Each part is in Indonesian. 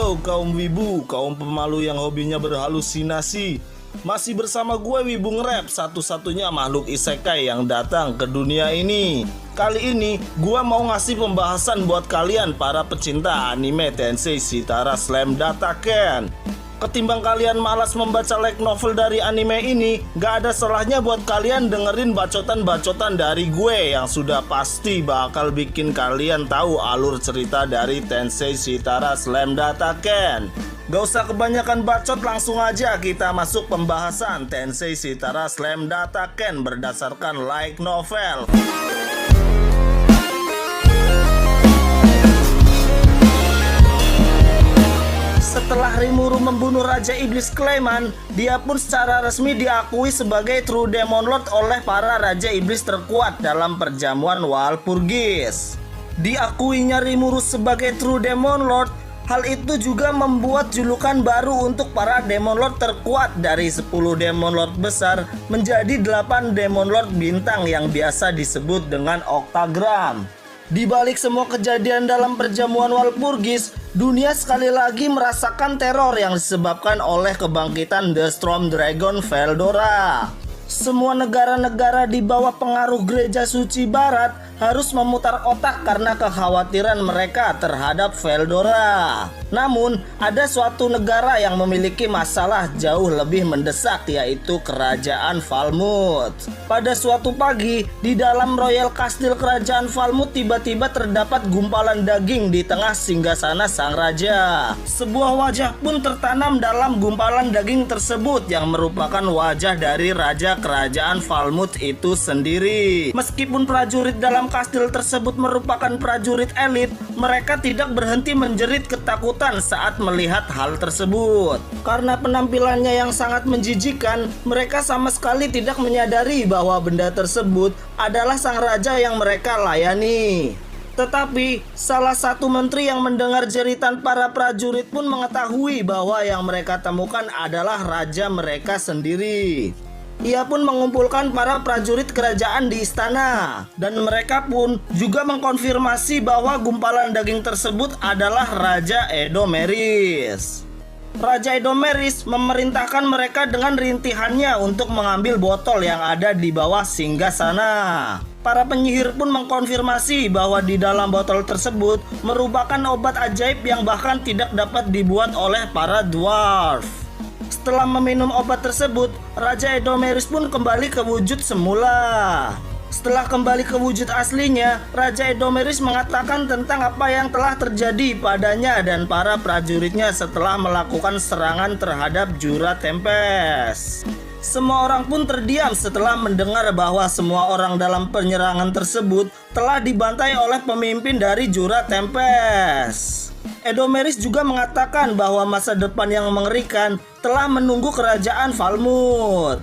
Halo kaum wibu, kaum pemalu yang hobinya berhalusinasi. Masih bersama gue Wibu Nge-Rap, satu-satunya makhluk isekai yang datang ke dunia ini. Kali ini gue mau ngasih pembahasan buat kalian para pecinta anime Tensei Shitara Slam Dataken. Ketimbang kalian malas membaca light novel dari anime ini, gak ada salahnya buat kalian dengerin bacotan-bacotan dari gue yang sudah pasti bakal bikin kalian tahu alur cerita dari Tensei Shitara Slam Dataken. Gak usah kebanyakan bacot, langsung aja kita masuk pembahasan Tensei Shitara Slam Dataken berdasarkan light novel. Setelah Rimuru membunuh Raja Iblis Clayman, dia pun secara resmi diakui sebagai True Demon Lord oleh para Raja Iblis terkuat dalam perjamuan Walpurgis. Diakuinya Rimuru sebagai True Demon Lord, hal itu juga membuat julukan baru untuk para Demon Lord terkuat dari 10 Demon Lord besar menjadi 8 Demon Lord bintang yang biasa disebut dengan Octagram. Di balik semua kejadian dalam perjamuan Walpurgis, dunia sekali lagi merasakan teror yang disebabkan oleh kebangkitan The Storm Dragon Veldora. Semua negara-negara di bawah pengaruh gereja suci barat harus memutar otak karena kekhawatiran mereka terhadap Veldora. Namun, ada suatu negara yang memiliki masalah jauh lebih mendesak, yaitu Kerajaan Falmouth. Pada suatu pagi, di dalam Royal Castle Kerajaan Falmouth tiba-tiba terdapat gumpalan daging di tengah singgasana sang raja. Sebuah wajah pun tertanam dalam gumpalan daging tersebut yang merupakan wajah dari raja Kerajaan Falmouth itu sendiri. Meskipun prajurit dalam kastil tersebut merupakan prajurit elit, mereka tidak berhenti menjerit ketakutan saat melihat hal tersebut. Karena penampilannya yang sangat menjijikan, mereka sama sekali tidak menyadari bahwa benda tersebut adalah sang raja yang mereka layani. Tetapi salah satu menteri yang mendengar jeritan para prajurit pun mengetahui bahwa yang mereka temukan adalah raja mereka sendiri. Ia pun mengumpulkan para prajurit kerajaan di istana, dan mereka pun juga mengkonfirmasi bahwa gumpalan daging tersebut adalah Raja Edomeris. Raja Edomeris memerintahkan mereka dengan rintihannya untuk mengambil botol yang ada di bawah singgasana. Para penyihir pun mengkonfirmasi bahwa di dalam botol tersebut merupakan obat ajaib yang bahkan tidak dapat dibuat oleh para dwarf. Setelah meminum obat tersebut, Raja Edomeris pun kembali ke wujud semula. Setelah kembali ke wujud aslinya, Raja Edomeris mengatakan tentang apa yang telah terjadi padanya dan para prajuritnya setelah melakukan serangan terhadap Jura Tempest. Semua orang pun terdiam setelah mendengar bahwa semua orang dalam penyerangan tersebut telah dibantai oleh pemimpin dari Jura Tempest. Edomeris juga mengatakan bahwa masa depan yang mengerikan telah menunggu kerajaan Falmouth.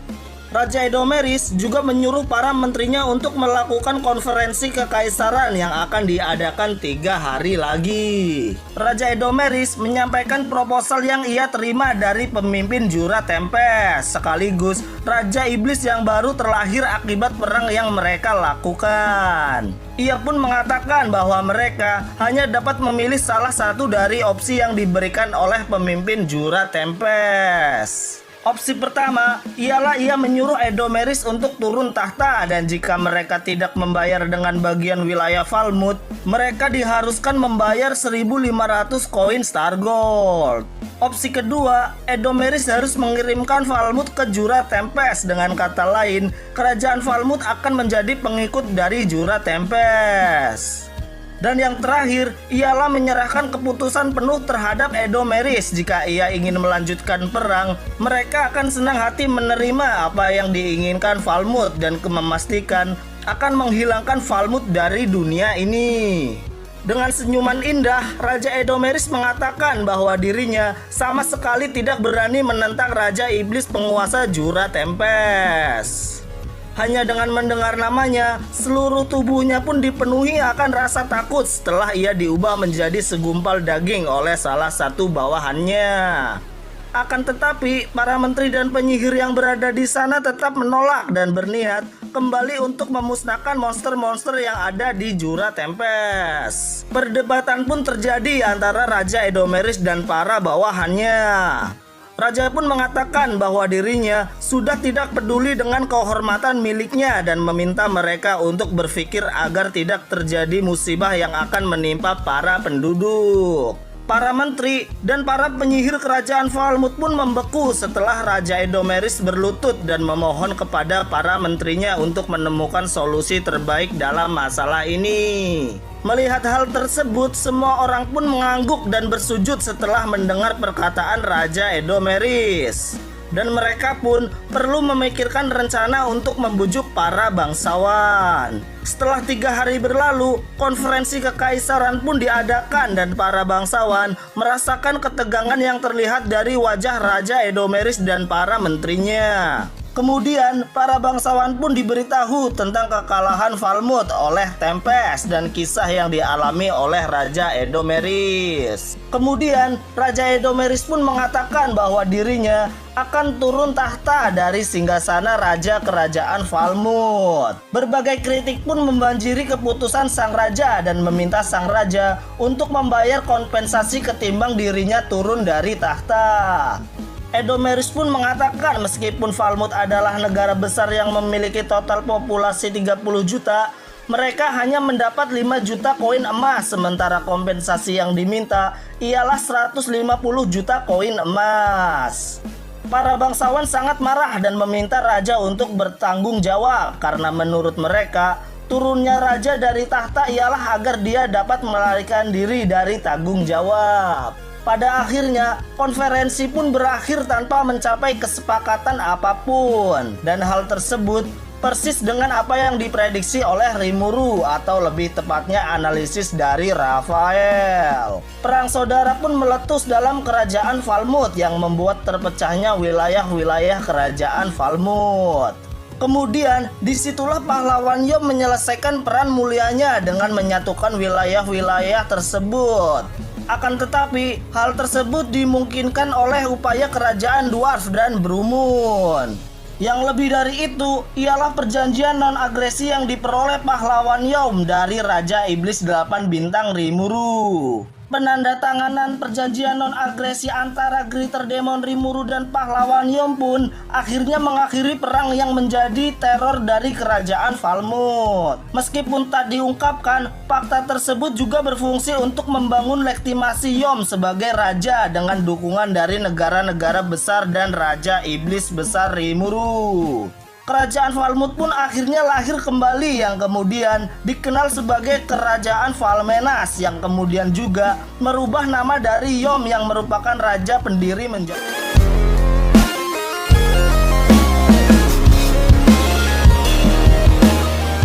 Raja Edomeris juga menyuruh para menterinya untuk melakukan konferensi kekaisaran yang akan diadakan 3 hari lagi. Raja Edomeris menyampaikan proposal yang ia terima dari pemimpin Jura Tempest, sekaligus Raja Iblis yang baru terlahir akibat perang yang mereka lakukan. Ia pun mengatakan bahwa mereka hanya dapat memilih salah satu dari opsi yang diberikan oleh pemimpin Jura Tempest. Opsi pertama ialah ia menyuruh Edomeris untuk turun tahta, dan jika mereka tidak membayar dengan bagian wilayah Falmouth, mereka diharuskan membayar 1.500 koin Star Gold. Opsi kedua, Edomeris harus mengirimkan Falmouth ke Jura Tempest. Dengan kata lain, kerajaan Falmouth akan menjadi pengikut dari Jura Tempest. Dan yang terakhir ialah menyerahkan keputusan penuh terhadap Edomeris. Jika ia ingin melanjutkan perang, mereka akan senang hati menerima apa yang diinginkan Falmouth dan memastikan akan menghilangkan Falmouth dari dunia ini. Dengan senyuman indah, Raja Edomeris mengatakan bahwa dirinya sama sekali tidak berani menentang Raja Iblis penguasa Jura Tempest. Hanya dengan mendengar namanya, seluruh tubuhnya pun dipenuhi akan rasa takut setelah ia diubah menjadi segumpal daging oleh salah satu bawahannya. Akan tetapi, para menteri dan penyihir yang berada di sana tetap menolak dan berniat kembali untuk memusnahkan monster-monster yang ada di Jura Tempest. Perdebatan pun terjadi antara Raja Edomeris dan para bawahannya. Raja pun mengatakan bahwa dirinya sudah tidak peduli dengan kehormatan miliknya dan meminta mereka untuk berpikir agar tidak terjadi musibah yang akan menimpa para penduduk. Para menteri dan para penyihir kerajaan Falmouth pun membeku setelah Raja Edomeris berlutut dan memohon kepada para menterinya untuk menemukan solusi terbaik dalam masalah ini. Melihat hal tersebut, semua orang pun mengangguk dan bersujud setelah mendengar perkataan Raja Edomeris. Dan mereka pun perlu memikirkan rencana untuk membujuk para bangsawan. Setelah 3 hari berlalu, konferensi kekaisaran pun diadakan dan para bangsawan merasakan ketegangan yang terlihat dari wajah Raja Edomeris dan para menterinya. Kemudian para bangsawan pun diberitahu tentang kekalahan Falmouth oleh Tempest dan kisah yang dialami oleh Raja Edomeris. Kemudian Raja Edomeris pun mengatakan bahwa dirinya akan turun tahta dari singgasana Raja Kerajaan Falmouth. Berbagai kritik pun membanjiri keputusan sang raja dan meminta sang raja untuk membayar kompensasi ketimbang dirinya turun dari tahta. Edomeris pun mengatakan meskipun Falmouth adalah negara besar yang memiliki total populasi 30 juta, mereka hanya mendapat 5 juta koin emas, sementara kompensasi yang diminta ialah 150 juta koin emas. Para bangsawan sangat marah dan meminta raja untuk bertanggung jawab karena menurut mereka turunnya raja dari tahta ialah agar dia dapat melarikan diri dari tanggung jawab. Pada akhirnya, konferensi pun berakhir tanpa mencapai kesepakatan apapun. Dan hal tersebut persis dengan apa yang diprediksi oleh Rimuru, atau lebih tepatnya analisis dari Rafael. Perang saudara pun meletus dalam kerajaan Falmouth yang membuat terpecahnya wilayah-wilayah kerajaan Falmouth. Kemudian disitulah pahlawan Yom menyelesaikan peran mulianya dengan menyatukan wilayah-wilayah tersebut. Akan tetapi, hal tersebut dimungkinkan oleh upaya kerajaan Dwarf dan Brumun. Yang lebih dari itu, ialah perjanjian non-agresi yang diperoleh pahlawan Yom dari Raja Iblis 8 Bintang Rimuru. Penandatanganan perjanjian non-agresi antara Greater Demon Rimuru dan pahlawan Yom pun akhirnya mengakhiri perang yang menjadi teror dari kerajaan Falmouth. Meskipun tak diungkapkan, fakta tersebut juga berfungsi untuk membangun legitimasi Yom sebagai raja dengan dukungan dari negara-negara besar dan Raja Iblis Besar Rimuru. Kerajaan Falmouth pun akhirnya lahir kembali yang kemudian dikenal sebagai Kerajaan Falmenas yang kemudian juga merubah nama dari Yom yang merupakan raja pendiri menjadi.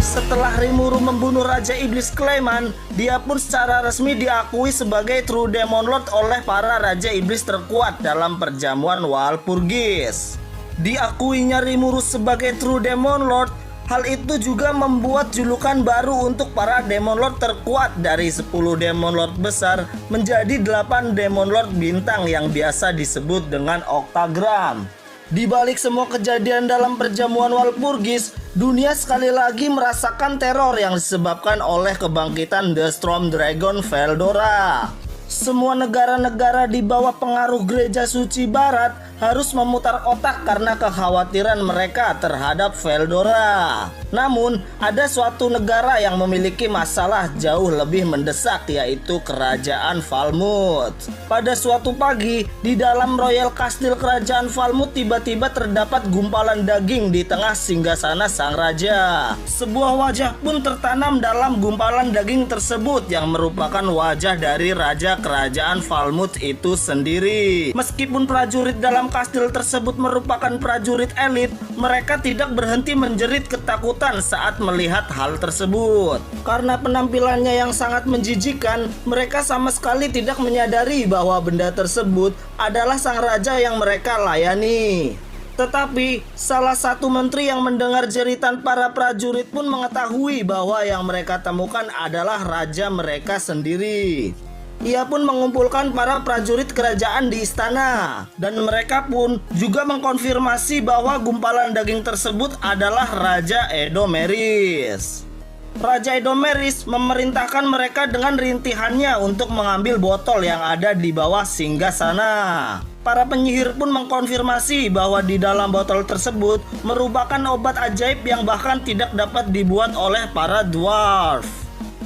Setelah Rimuru membunuh Raja Iblis Clayman, dia pun secara resmi diakui sebagai True Demon Lord oleh para Raja Iblis terkuat dalam perjamuan Walpurgis. Diakuinya Rimuru sebagai True Demon Lord, hal itu juga membuat julukan baru untuk para Demon Lord terkuat dari 10 Demon Lord besar menjadi 8 Demon Lord bintang yang biasa disebut dengan Octagram. Di balik semua kejadian dalam perjamuan Walpurgis, dunia sekali lagi merasakan teror yang disebabkan oleh kebangkitan The Storm Dragon Veldora. Semua negara-negara di bawah pengaruh Gereja Suci Barat harus memutar otak karena kekhawatiran mereka terhadap Veldora. Namun, ada suatu negara yang memiliki masalah jauh lebih mendesak, yaitu Kerajaan Falmouth. Pada suatu pagi, di dalam Royal Castle Kerajaan Falmouth tiba-tiba terdapat gumpalan daging di tengah singgasana sang raja. Sebuah wajah pun tertanam dalam gumpalan daging tersebut yang merupakan wajah dari Raja Kerajaan Falmouth itu sendiri. Meskipun prajurit dalam kastil tersebut merupakan prajurit elit, mereka tidak berhenti menjerit ketakutan saat melihat hal tersebut. Karena penampilannya yang sangat menjijikan, mereka sama sekali tidak menyadari bahwa benda tersebut adalah sang raja yang mereka layani. Tetapi salah satu menteri yang mendengar jeritan para prajurit pun mengetahui bahwa yang mereka temukan adalah raja mereka sendiri. Ia pun mengumpulkan para prajurit kerajaan di istana, dan mereka pun juga mengkonfirmasi bahwa gumpalan daging tersebut adalah Raja Edomeris. Raja Edomeris memerintahkan mereka dengan rintihannya untuk mengambil botol yang ada di bawah singgasana. Para penyihir pun mengkonfirmasi bahwa di dalam botol tersebut merupakan obat ajaib yang bahkan tidak dapat dibuat oleh para dwarf.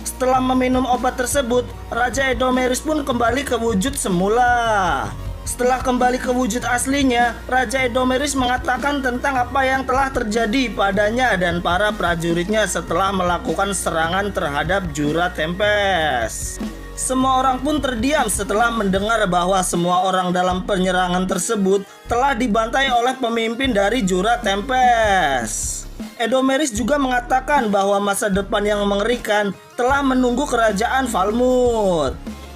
Setelah meminum obat tersebut, Raja Edomeris pun kembali ke wujud semula. Setelah kembali ke wujud aslinya, Raja Edomeris mengatakan tentang apa yang telah terjadi padanya dan para prajuritnya setelah melakukan serangan terhadap Jura Tempest. Semua orang pun terdiam setelah mendengar bahwa semua orang dalam penyerangan tersebut telah dibantai oleh pemimpin dari Jura Tempest. Edomeris juga mengatakan bahwa masa depan yang mengerikan telah menunggu kerajaan Falmouth.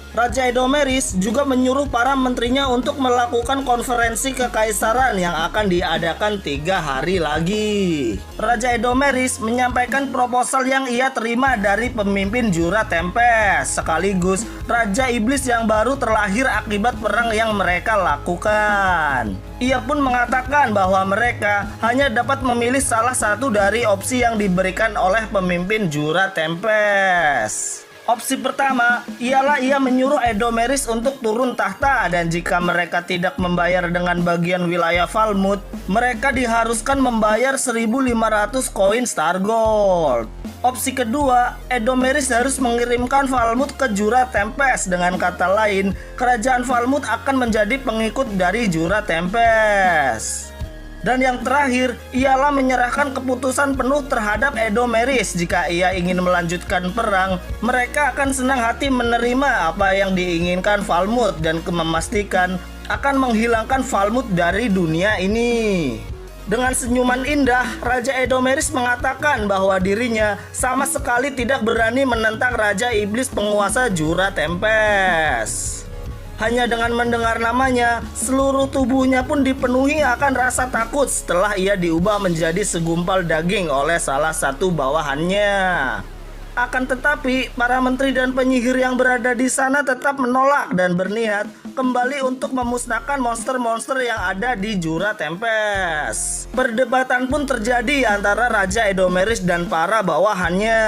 Raja Edomeris juga menyuruh para menterinya untuk melakukan konferensi kekaisaran yang akan diadakan 3 hari lagi. Raja Edomeris menyampaikan proposal yang ia terima dari pemimpin Jura Tempest, sekaligus Raja Iblis yang baru terlahir akibat perang yang mereka lakukan. Ia pun mengatakan bahwa mereka hanya dapat memilih salah satu dari opsi yang diberikan oleh pemimpin Jura Tempest. Opsi pertama ialah ia menyuruh Edomeris untuk turun tahta, dan jika mereka tidak membayar dengan bagian wilayah Falmouth, mereka diharuskan membayar 1.500 koin Star Gold. Opsi kedua, Edomeris harus mengirimkan Falmouth ke Jura Tempest. Dengan kata lain, kerajaan Falmouth akan menjadi pengikut dari Jura Tempest. Dan yang terakhir ialah menyerahkan keputusan penuh terhadap Edomeris. Jika ia ingin melanjutkan perang, mereka akan senang hati menerima apa yang diinginkan Falmouth dan memastikan akan menghilangkan Falmouth dari dunia ini. Dengan senyuman indah, Raja Edomeris mengatakan bahwa dirinya sama sekali tidak berani menentang Raja Iblis penguasa Jura Tempest. Hanya dengan mendengar namanya, seluruh tubuhnya pun dipenuhi akan rasa takut setelah ia diubah menjadi segumpal daging oleh salah satu bawahannya. Akan tetapi, para menteri dan penyihir yang berada di sana tetap menolak dan berniat kembali untuk memusnahkan monster-monster yang ada di Jura Tempest. Perdebatan pun terjadi antara Raja Edomeris dan para bawahannya.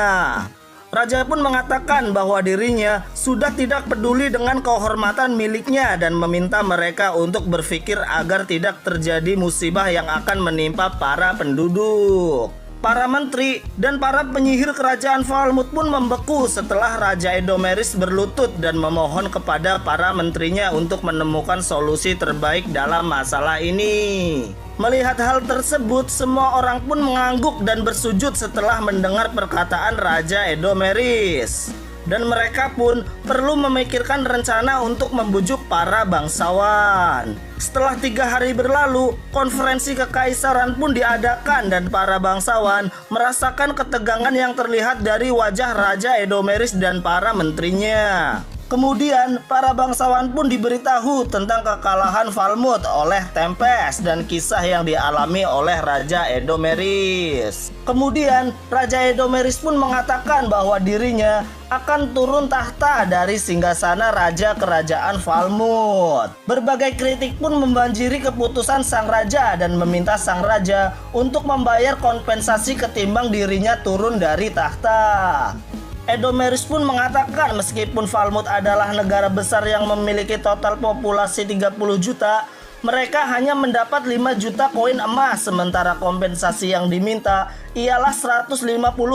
Raja pun mengatakan bahwa dirinya sudah tidak peduli dengan kehormatan miliknya dan meminta mereka untuk berpikir agar tidak terjadi musibah yang akan menimpa para penduduk. Para menteri dan para penyihir kerajaan Falmouth pun membeku setelah Raja Edomeris berlutut dan memohon kepada para menterinya untuk menemukan solusi terbaik dalam masalah ini. Melihat hal tersebut, semua orang pun mengangguk dan bersujud setelah mendengar perkataan Raja Edomeris. Dan mereka pun perlu memikirkan rencana untuk membujuk para bangsawan. Setelah 3 hari berlalu, konferensi kekaisaran pun diadakan dan para bangsawan merasakan ketegangan yang terlihat dari wajah Raja Edomeris dan para menterinya. Kemudian para bangsawan pun diberitahu tentang kekalahan Falmouth oleh Tempest dan kisah yang dialami oleh Raja Edomeris. Kemudian Raja Edomeris pun mengatakan bahwa dirinya akan turun tahta dari singgasana Raja Kerajaan Falmouth. Berbagai kritik pun membanjiri keputusan sang raja dan meminta sang raja untuk membayar kompensasi ketimbang dirinya turun dari tahta. Edomeris pun mengatakan meskipun Falmouth adalah negara besar yang memiliki total populasi 30 juta, mereka hanya mendapat 5 juta koin emas, sementara kompensasi yang diminta ialah 150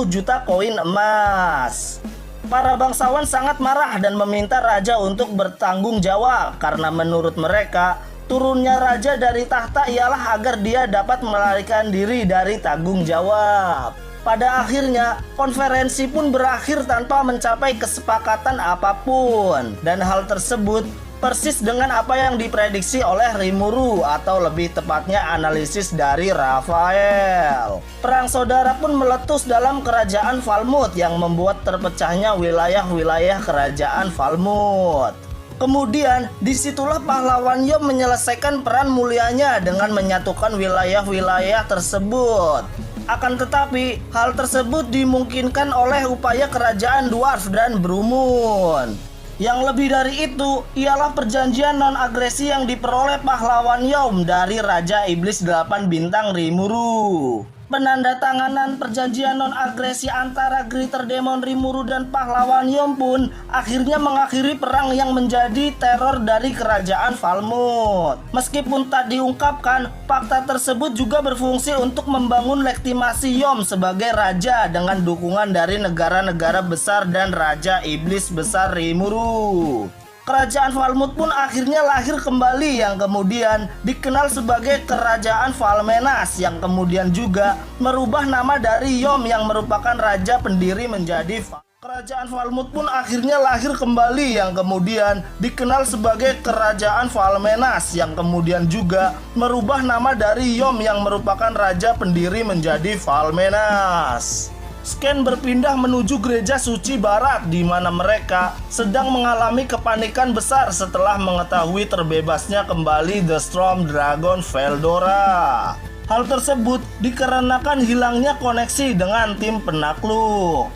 juta koin emas. Para bangsawan sangat marah dan meminta raja untuk bertanggung jawab karena menurut mereka turunnya raja dari tahta ialah agar dia dapat melarikan diri dari tanggung jawab. Pada akhirnya, konferensi pun berakhir tanpa mencapai kesepakatan apapun. Dan hal tersebut persis dengan apa yang diprediksi oleh Rimuru, atau lebih tepatnya analisis dari Raphael. Perang saudara pun meletus dalam kerajaan Falmouth yang membuat terpecahnya wilayah-wilayah kerajaan Falmouth. Kemudian disitulah pahlawan Yom menyelesaikan peran mulianya dengan menyatukan wilayah-wilayah tersebut. Akan tetapi, hal tersebut dimungkinkan oleh upaya kerajaan Dwarf dan Brumun. Yang lebih dari itu, ialah perjanjian non-agresi yang diperoleh pahlawan Yom dari Raja Iblis 8 bintang Rimuru. Penandatanganan perjanjian non-agresi antara Greater Demon Rimuru dan pahlawan Yom pun akhirnya mengakhiri perang yang menjadi teror dari kerajaan Falmouth. Meskipun tak diungkapkan, fakta tersebut juga berfungsi untuk membangun legitimasi Yom sebagai raja dengan dukungan dari negara-negara besar dan Raja Iblis besar Rimuru. Kerajaan Falmouth pun akhirnya lahir kembali yang kemudian dikenal sebagai Kerajaan Falmenas yang kemudian juga merubah nama dari Yom yang merupakan raja pendiri menjadi Kerajaan Falmouth pun akhirnya lahir kembali yang kemudian dikenal sebagai Kerajaan Falmenas yang kemudian juga merubah nama dari Yom yang merupakan raja pendiri menjadi Falmenas. Scan berpindah menuju gereja suci barat di mana mereka sedang mengalami kepanikan besar setelah mengetahui terbebasnya kembali The Storm Dragon Veldora. Hal tersebut dikarenakan hilangnya koneksi dengan tim penakluk.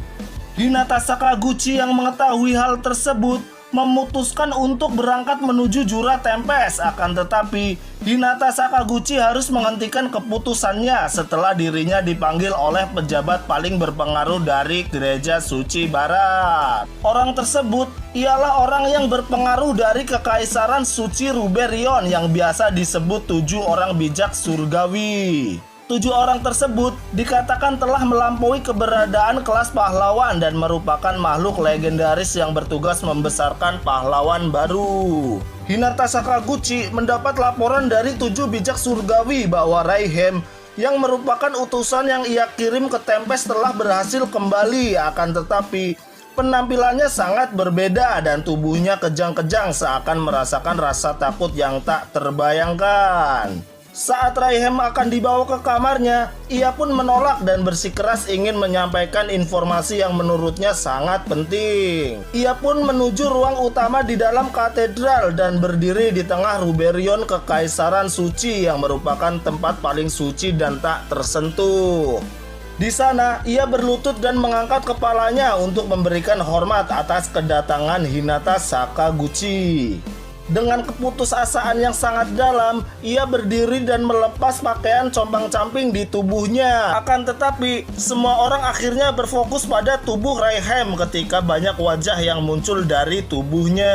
Hinata Sakaguchi yang mengetahui hal tersebut memutuskan untuk berangkat menuju Jura Tempest, akan tetapi Hinata Sakaguchi harus menghentikan keputusannya setelah dirinya dipanggil oleh pejabat paling berpengaruh dari Gereja Suci Barat. Orang tersebut ialah orang yang berpengaruh dari Kekaisaran Suci Ruberion yang biasa disebut 7 orang bijak surgawi. 7 orang tersebut dikatakan telah melampaui keberadaan kelas pahlawan dan merupakan makhluk legendaris yang bertugas membesarkan pahlawan baru. Hinata Sakaguchi mendapat laporan dari 7 bijak surgawi bahwa Raihem yang merupakan utusan yang ia kirim ke Tempest telah berhasil kembali, akan tetapi penampilannya sangat berbeda dan tubuhnya kejang-kejang seakan merasakan rasa takut yang tak terbayangkan. Saat Raihem akan dibawa ke kamarnya, ia pun menolak dan bersikeras ingin menyampaikan informasi yang menurutnya sangat penting. Ia pun menuju ruang utama di dalam katedral dan berdiri di tengah Ruberion Kekaisaran Suci yang merupakan tempat paling suci dan tak tersentuh. Di sana, ia berlutut dan mengangkat kepalanya untuk memberikan hormat atas kedatangan Hinata Sakaguchi. Dengan keputusasaan yang sangat dalam, ia berdiri dan melepas pakaian compang-camping di tubuhnya. Akan tetapi, semua orang akhirnya berfokus pada tubuh Raihem ketika banyak wajah yang muncul dari tubuhnya.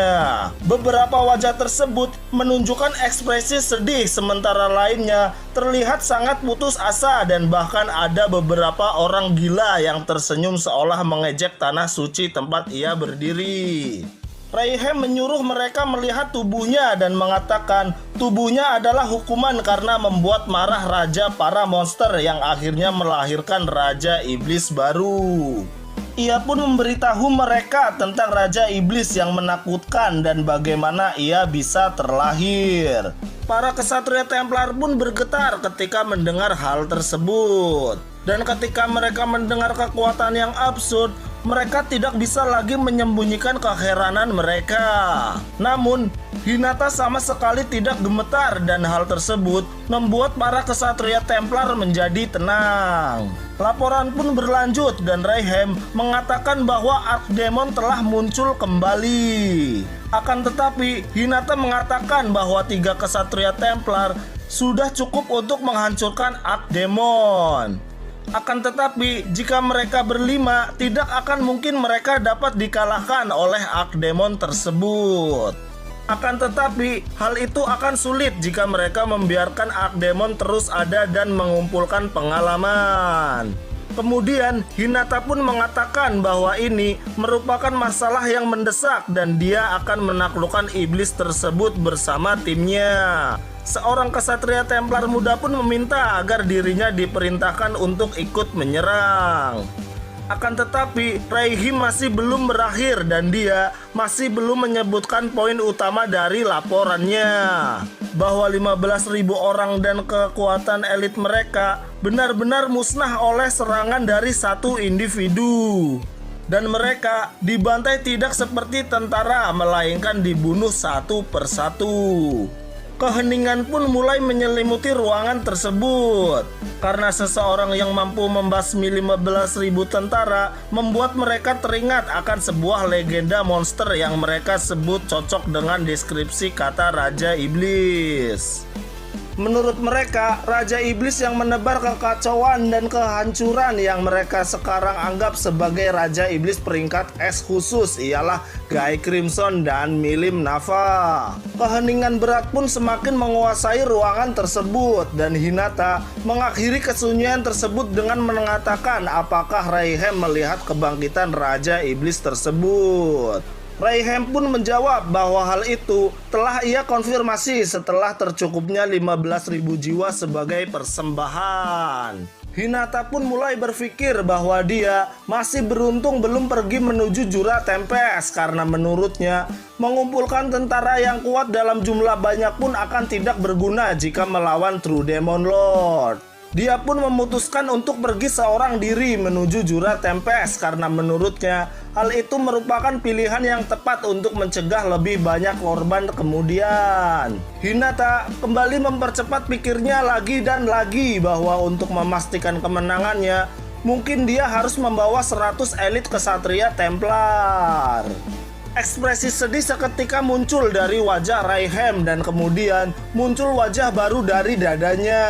Beberapa wajah tersebut menunjukkan ekspresi sedih, sementara lainnya terlihat sangat putus asa dan bahkan ada beberapa orang gila yang tersenyum seolah mengejek tanah suci tempat ia berdiri. Raihem menyuruh mereka melihat tubuhnya dan mengatakan tubuhnya adalah hukuman karena membuat marah raja para monster yang akhirnya melahirkan Raja Iblis baru. Ia pun memberitahu mereka tentang Raja Iblis yang menakutkan dan bagaimana ia bisa terlahir. Para kesatria Templar pun bergetar ketika mendengar hal tersebut. Dan ketika mereka mendengar kekuatan yang absurd, mereka tidak bisa lagi menyembunyikan keheranan mereka. Namun, Hinata sama sekali tidak gemetar dan hal tersebut membuat para kesatria Templar menjadi tenang. Laporan pun berlanjut dan Raihem mengatakan bahwa Archdemon telah muncul kembali. Akan tetapi, Hinata mengatakan bahwa 3 kesatria Templar sudah cukup untuk menghancurkan Archdemon. Akan tetapi, jika mereka berlima, tidak akan mungkin mereka dapat dikalahkan oleh Archdemon tersebut. Akan tetapi, hal itu akan sulit jika mereka membiarkan Archdemon terus ada dan mengumpulkan pengalaman. Kemudian, Hinata pun mengatakan bahwa ini merupakan masalah yang mendesak dan dia akan menaklukkan iblis tersebut bersama timnya. Seorang kesatria Templar muda pun meminta agar dirinya diperintahkan untuk ikut menyerang. Akan tetapi, Raihem masih belum berakhir dan dia masih belum menyebutkan poin utama dari laporannya, bahwa 15.000 orang dan kekuatan elit mereka benar-benar musnah oleh serangan dari satu individu. Dan mereka dibantai tidak seperti tentara, melainkan dibunuh satu persatu. Keheningan pun mulai menyelimuti ruangan tersebut karena seseorang yang mampu membasmi 15.000 tentara membuat mereka teringat akan sebuah legenda monster yang mereka sebut cocok dengan deskripsi kata Raja Iblis. Menurut mereka, Raja Iblis yang menebar kekacauan dan kehancuran yang mereka sekarang anggap sebagai Raja Iblis peringkat S khusus ialah Guy Crimson dan Milim Nava. Keheningan berat pun semakin menguasai ruangan tersebut dan Hinata mengakhiri kesunyian tersebut dengan mengatakan apakah Rayhem melihat kebangkitan Raja Iblis tersebut. Rayhem pun menjawab bahwa hal itu telah ia konfirmasi setelah tercukupnya 15.000 jiwa sebagai persembahan. Hinata pun mulai berpikir bahwa dia masih beruntung belum pergi menuju Jura Tempest karena menurutnya mengumpulkan tentara yang kuat dalam jumlah banyak pun akan tidak berguna jika melawan True Demon Lord. Dia pun memutuskan untuk pergi seorang diri menuju Jura Tempest karena menurutnya hal itu merupakan pilihan yang tepat untuk mencegah lebih banyak korban kemudian. Hinata kembali mempercepat pikirnya lagi dan lagi bahwa untuk memastikan kemenangannya, mungkin dia harus membawa 100 elit kesatria Templar. Ekspresi sedih seketika muncul dari wajah Rayhem dan kemudian muncul wajah baru dari dadanya.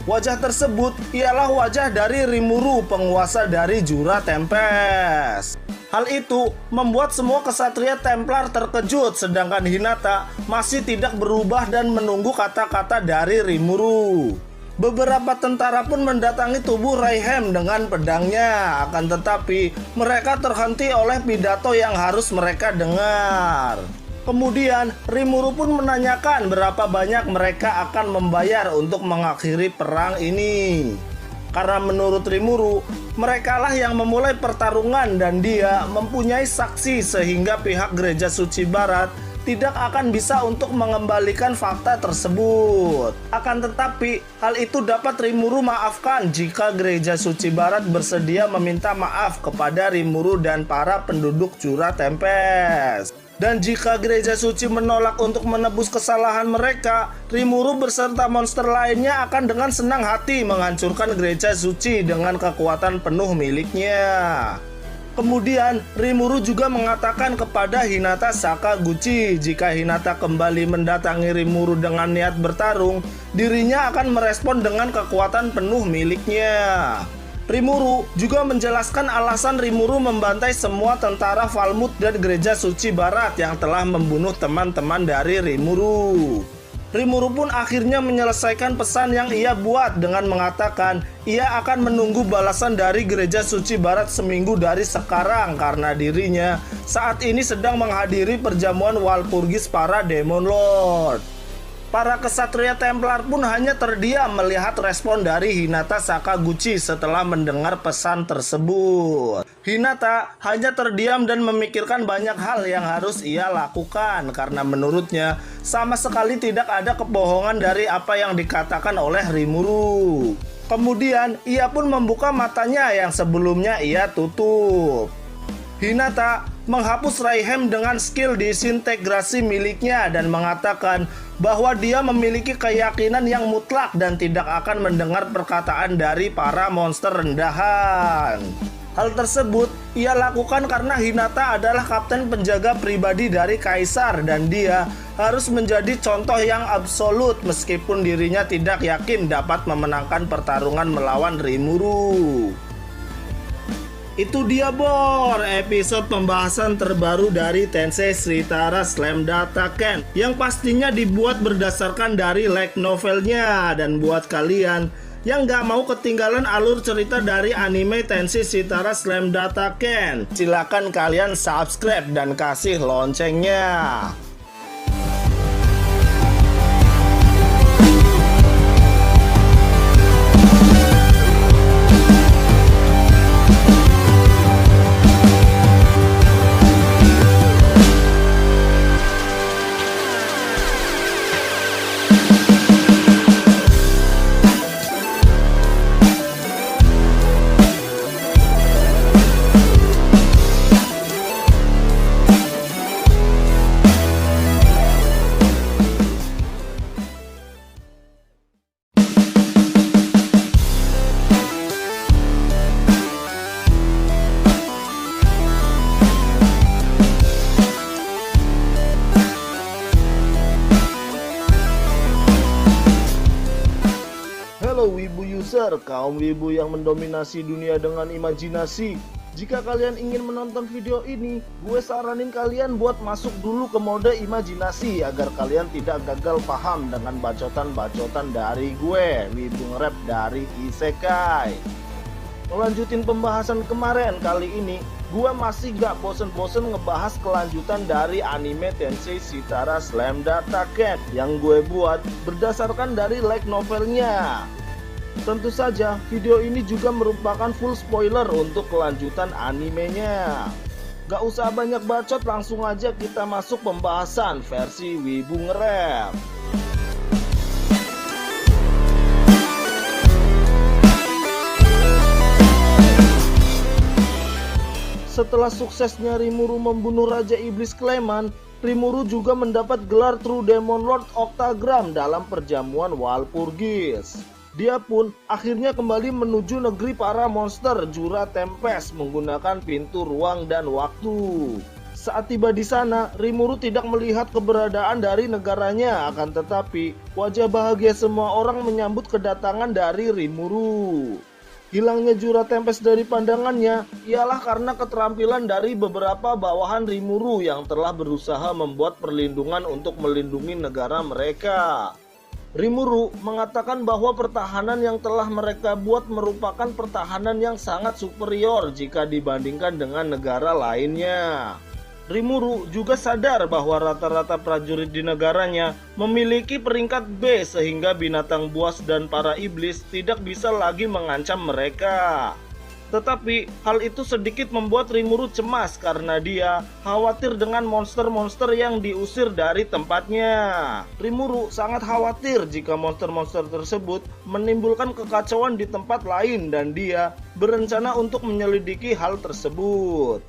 Wajah tersebut ialah wajah dari Rimuru, penguasa dari Jura Tempest. Hal itu membuat semua kesatria Templar terkejut, sedangkan Hinata masih tidak berubah dan menunggu kata-kata dari Rimuru. Beberapa tentara pun mendatangi tubuh Rayhem dengan pedangnya, akan tetapi mereka terhenti oleh pidato yang harus mereka dengar. Kemudian Rimuru pun menanyakan berapa banyak mereka akan membayar untuk mengakhiri perang ini. Karena menurut Rimuru, merekalah yang memulai pertarungan dan dia mempunyai saksi sehingga pihak Gereja Suci Barat tidak akan bisa untuk mengembalikan fakta tersebut. Akan tetapi, hal itu dapat Rimuru maafkan jika Gereja Suci Barat bersedia meminta maaf kepada Rimuru dan para penduduk Jura Tempest. Dan jika Gereja Suci menolak untuk menebus kesalahan mereka, Rimuru beserta monster lainnya akan dengan senang hati menghancurkan Gereja Suci dengan kekuatan penuh miliknya. Kemudian Rimuru juga mengatakan kepada Hinata Sakaguchi jika Hinata kembali mendatangi Rimuru dengan niat bertarung, dirinya akan merespon dengan kekuatan penuh miliknya. Rimuru juga menjelaskan alasan Rimuru membantai semua tentara Falmouth dan Gereja Suci Barat yang telah membunuh teman-teman dari Rimuru. Rimuru pun akhirnya menyelesaikan pesan yang ia buat dengan mengatakan ia akan menunggu balasan dari Gereja Suci Barat seminggu dari sekarang karena dirinya saat ini sedang menghadiri perjamuan Walpurgis para Demon Lord. Para kesatria Templar pun hanya terdiam melihat respon dari Hinata Sakaguchi setelah mendengar pesan tersebut. Hinata hanya terdiam dan memikirkan banyak hal yang harus ia lakukan karena menurutnya sama sekali tidak ada kebohongan dari apa yang dikatakan oleh Rimuru. Kemudian ia pun membuka matanya yang sebelumnya ia tutup. Hinata menghapus Rayhem dengan skill disintegrasi miliknya dan mengatakan bahwa dia memiliki keyakinan yang mutlak dan tidak akan mendengar perkataan dari para monster rendahan. Hal tersebut ia lakukan karena Hinata adalah kapten penjaga pribadi dari Kaisar dan dia harus menjadi contoh yang absolut meskipun dirinya tidak yakin dapat memenangkan pertarungan melawan Rimuru. Itu dia Bor, episode pembahasan terbaru dari Tensei Shitara Slam Data Ken yang pastinya dibuat berdasarkan dari light novelnya. Dan buat kalian yang gak mau ketinggalan alur cerita dari anime Tensei Shitara Slam Data Ken, silakan kalian subscribe dan kasih loncengnya. user kaum wibu yang mendominasi dunia dengan imajinasi. Jika kalian ingin menonton video ini, gue saranin kalian buat masuk dulu ke mode imajinasi agar kalian tidak gagal paham dengan bacotan-bacotan dari gue, wibu nge-rap dari Isekai. Melanjutin pembahasan kemarin, kali ini gue masih gak bosen-bosen ngebahas kelanjutan dari anime Tensei Shitara Slam Data Cat yang gue buat berdasarkan dari light novelnya. Tentu saja video ini juga merupakan full spoiler untuk kelanjutan animenya. Gak usah banyak bacot, langsung aja kita masuk pembahasan versi wibu nge-rap. Setelah suksesnya Rimuru membunuh Raja Iblis Clayman, Rimuru juga mendapat gelar True Demon Lord Octagram dalam perjamuan Walpurgis. Dia pun akhirnya kembali menuju negeri para monster Jura Tempest menggunakan pintu ruang dan waktu. Saat tiba di sana, Rimuru tidak melihat keberadaan dari negaranya, akan tetapi wajah bahagia semua orang menyambut kedatangan dari Rimuru. Hilangnya Jura Tempest dari pandangannya ialah karena keterampilan dari beberapa bawahan Rimuru yang telah berusaha membuat perlindungan untuk melindungi negara mereka. Rimuru mengatakan bahwa pertahanan yang telah mereka buat merupakan pertahanan yang sangat superior jika dibandingkan dengan negara lainnya. Rimuru juga sadar bahwa rata-rata prajurit di negaranya memiliki peringkat B sehingga binatang buas dan para iblis tidak bisa lagi mengancam mereka. Tetapi hal itu sedikit membuat Rimuru cemas karena dia khawatir dengan monster-monster yang diusir dari tempatnya. Rimuru sangat khawatir jika monster-monster tersebut menimbulkan kekacauan di tempat lain dan dia berencana untuk menyelidiki hal tersebut.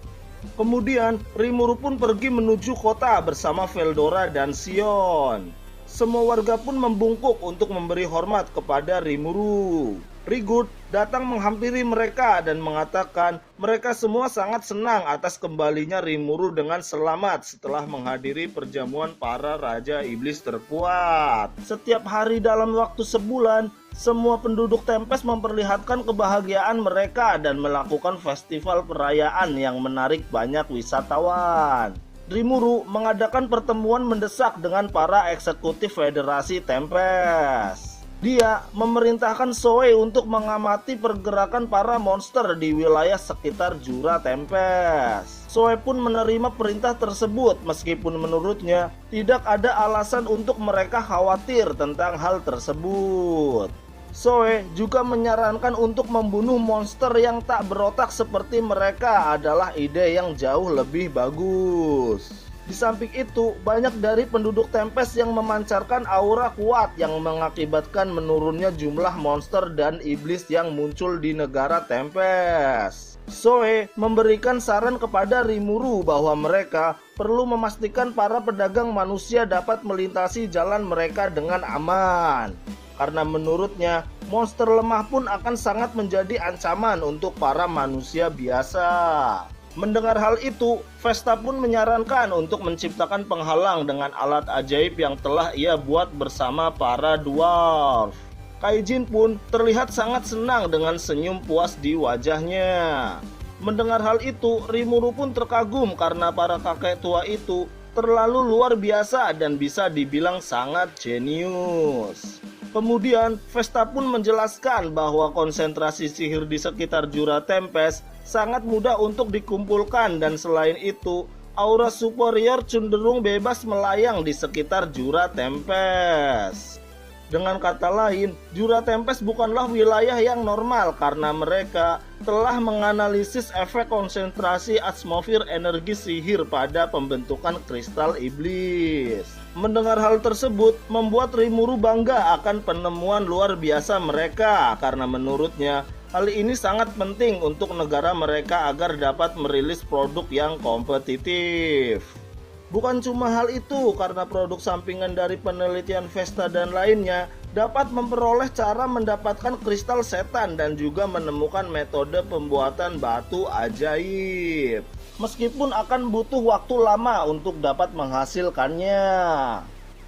Kemudian Rimuru pun pergi menuju kota bersama Veldora dan Sion. Semua warga pun membungkuk untuk memberi hormat kepada Rimuru. Rigurd datang menghampiri mereka dan mengatakan mereka semua sangat senang atas kembalinya Rimuru dengan selamat setelah menghadiri perjamuan para Raja Iblis terkuat. Setiap hari dalam waktu sebulan, semua penduduk Tempest memperlihatkan kebahagiaan mereka dan melakukan festival perayaan yang menarik banyak wisatawan. Rimuru mengadakan pertemuan mendesak dengan para eksekutif Federasi Tempest. Dia memerintahkan Zoe untuk mengamati pergerakan para monster di wilayah sekitar Jura Tempest. Zoe pun menerima perintah tersebut meskipun menurutnya tidak ada alasan untuk mereka khawatir tentang hal tersebut. Zoe juga menyarankan untuk membunuh monster yang tak berotak seperti mereka adalah ide yang jauh lebih bagus. Di samping itu, banyak dari penduduk Tempest yang memancarkan aura kuat yang mengakibatkan menurunnya jumlah monster dan iblis yang muncul di negara Tempest. Zoe memberikan saran kepada Rimuru bahwa mereka perlu memastikan para pedagang manusia dapat melintasi jalan mereka dengan aman. Karena menurutnya, monster lemah pun akan sangat menjadi ancaman untuk para manusia biasa. Mendengar hal itu, Vesta pun menyarankan untuk menciptakan penghalang dengan alat ajaib yang telah ia buat bersama para dwarf. Kaijin pun terlihat sangat senang dengan senyum puas di wajahnya. Mendengar hal itu, Rimuru pun terkagum karena para kakek tua itu terlalu luar biasa dan bisa dibilang sangat jenius. Kemudian, Vesta pun menjelaskan bahwa konsentrasi sihir di sekitar Jura Tempest sangat mudah untuk dikumpulkan dan selain itu, aura superior cenderung bebas melayang di sekitar Jura Tempest. Dengan kata lain, Jura Tempest bukanlah wilayah yang normal karena mereka telah menganalisis efek konsentrasi atmosfer energi sihir pada pembentukan kristal iblis. Mendengar hal tersebut membuat Rimuru bangga akan penemuan luar biasa mereka karena menurutnya hal ini sangat penting untuk negara mereka agar dapat merilis produk yang kompetitif. Bukan cuma hal itu, karena produk sampingan dari penelitian Vesta dan lainnya dapat memperoleh cara mendapatkan kristal setan dan juga menemukan metode pembuatan batu ajaib. Meskipun akan butuh waktu lama untuk dapat menghasilkannya.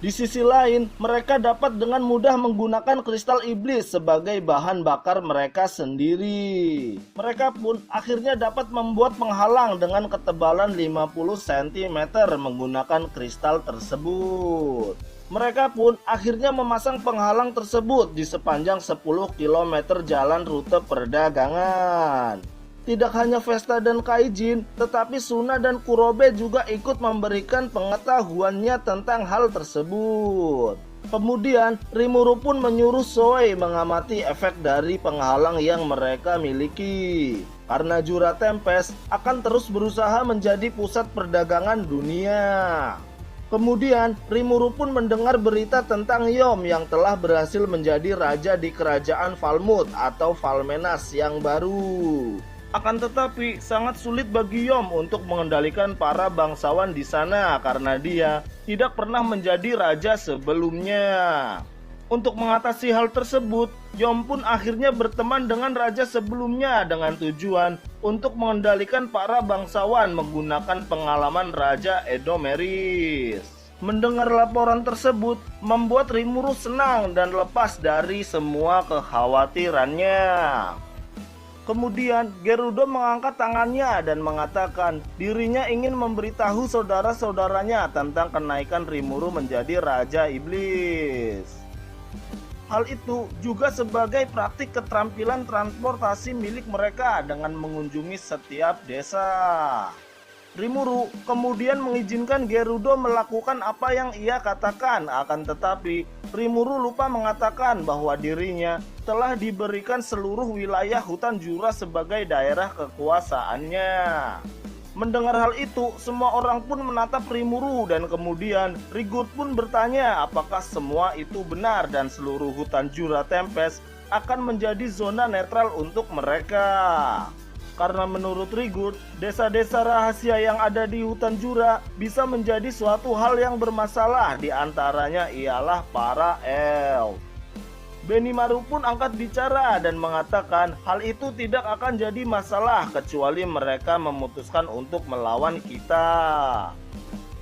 Di sisi lain, mereka dapat dengan mudah menggunakan kristal iblis sebagai bahan bakar mereka sendiri. Mereka pun akhirnya dapat membuat penghalang dengan ketebalan 50 cm menggunakan kristal tersebut. Mereka pun akhirnya memasang penghalang tersebut di sepanjang 10 km jalan rute perdagangan. Tidak hanya Vesta dan Kaijin, tetapi Suna dan Kurobe juga ikut memberikan pengetahuannya tentang hal tersebut. Kemudian, Rimuru pun menyuruh Soei mengamati efek dari penghalang yang mereka miliki. Karena Jura Tempest akan terus berusaha menjadi pusat perdagangan dunia. Kemudian, Rimuru pun mendengar berita tentang Yom yang telah berhasil menjadi raja di kerajaan Falmouth atau Falmenas yang baru. Akan tetapi sangat sulit bagi Yom untuk mengendalikan para bangsawan di sana karena dia tidak pernah menjadi raja sebelumnya. Untuk mengatasi hal tersebut, Yom pun akhirnya berteman dengan raja sebelumnya dengan tujuan untuk mengendalikan para bangsawan menggunakan pengalaman Raja Edomeris. Mendengar laporan tersebut membuat Rimuru senang dan lepas dari semua kekhawatirannya. Kemudian Gerudo mengangkat tangannya dan mengatakan dirinya ingin memberitahu saudara-saudaranya tentang kenaikan Rimuru menjadi Raja Iblis. Hal itu juga sebagai praktik keterampilan transportasi milik mereka dengan mengunjungi setiap desa. Rimuru kemudian mengizinkan Gerudo melakukan apa yang ia katakan, akan tetapi Rimuru lupa mengatakan bahwa dirinya telah diberikan seluruh wilayah hutan Jura sebagai daerah kekuasaannya. Mendengar hal itu, semua orang pun menatap Rimuru dan kemudian Rigurd pun bertanya apakah semua itu benar dan seluruh hutan Jura Tempest akan menjadi zona netral untuk mereka. Karena menurut Rigurd, desa-desa rahasia yang ada di hutan Jura bisa menjadi suatu hal yang bermasalah, di antaranya ialah para elf. Benimaru pun angkat bicara dan mengatakan hal itu tidak akan jadi masalah kecuali mereka memutuskan untuk melawan kita.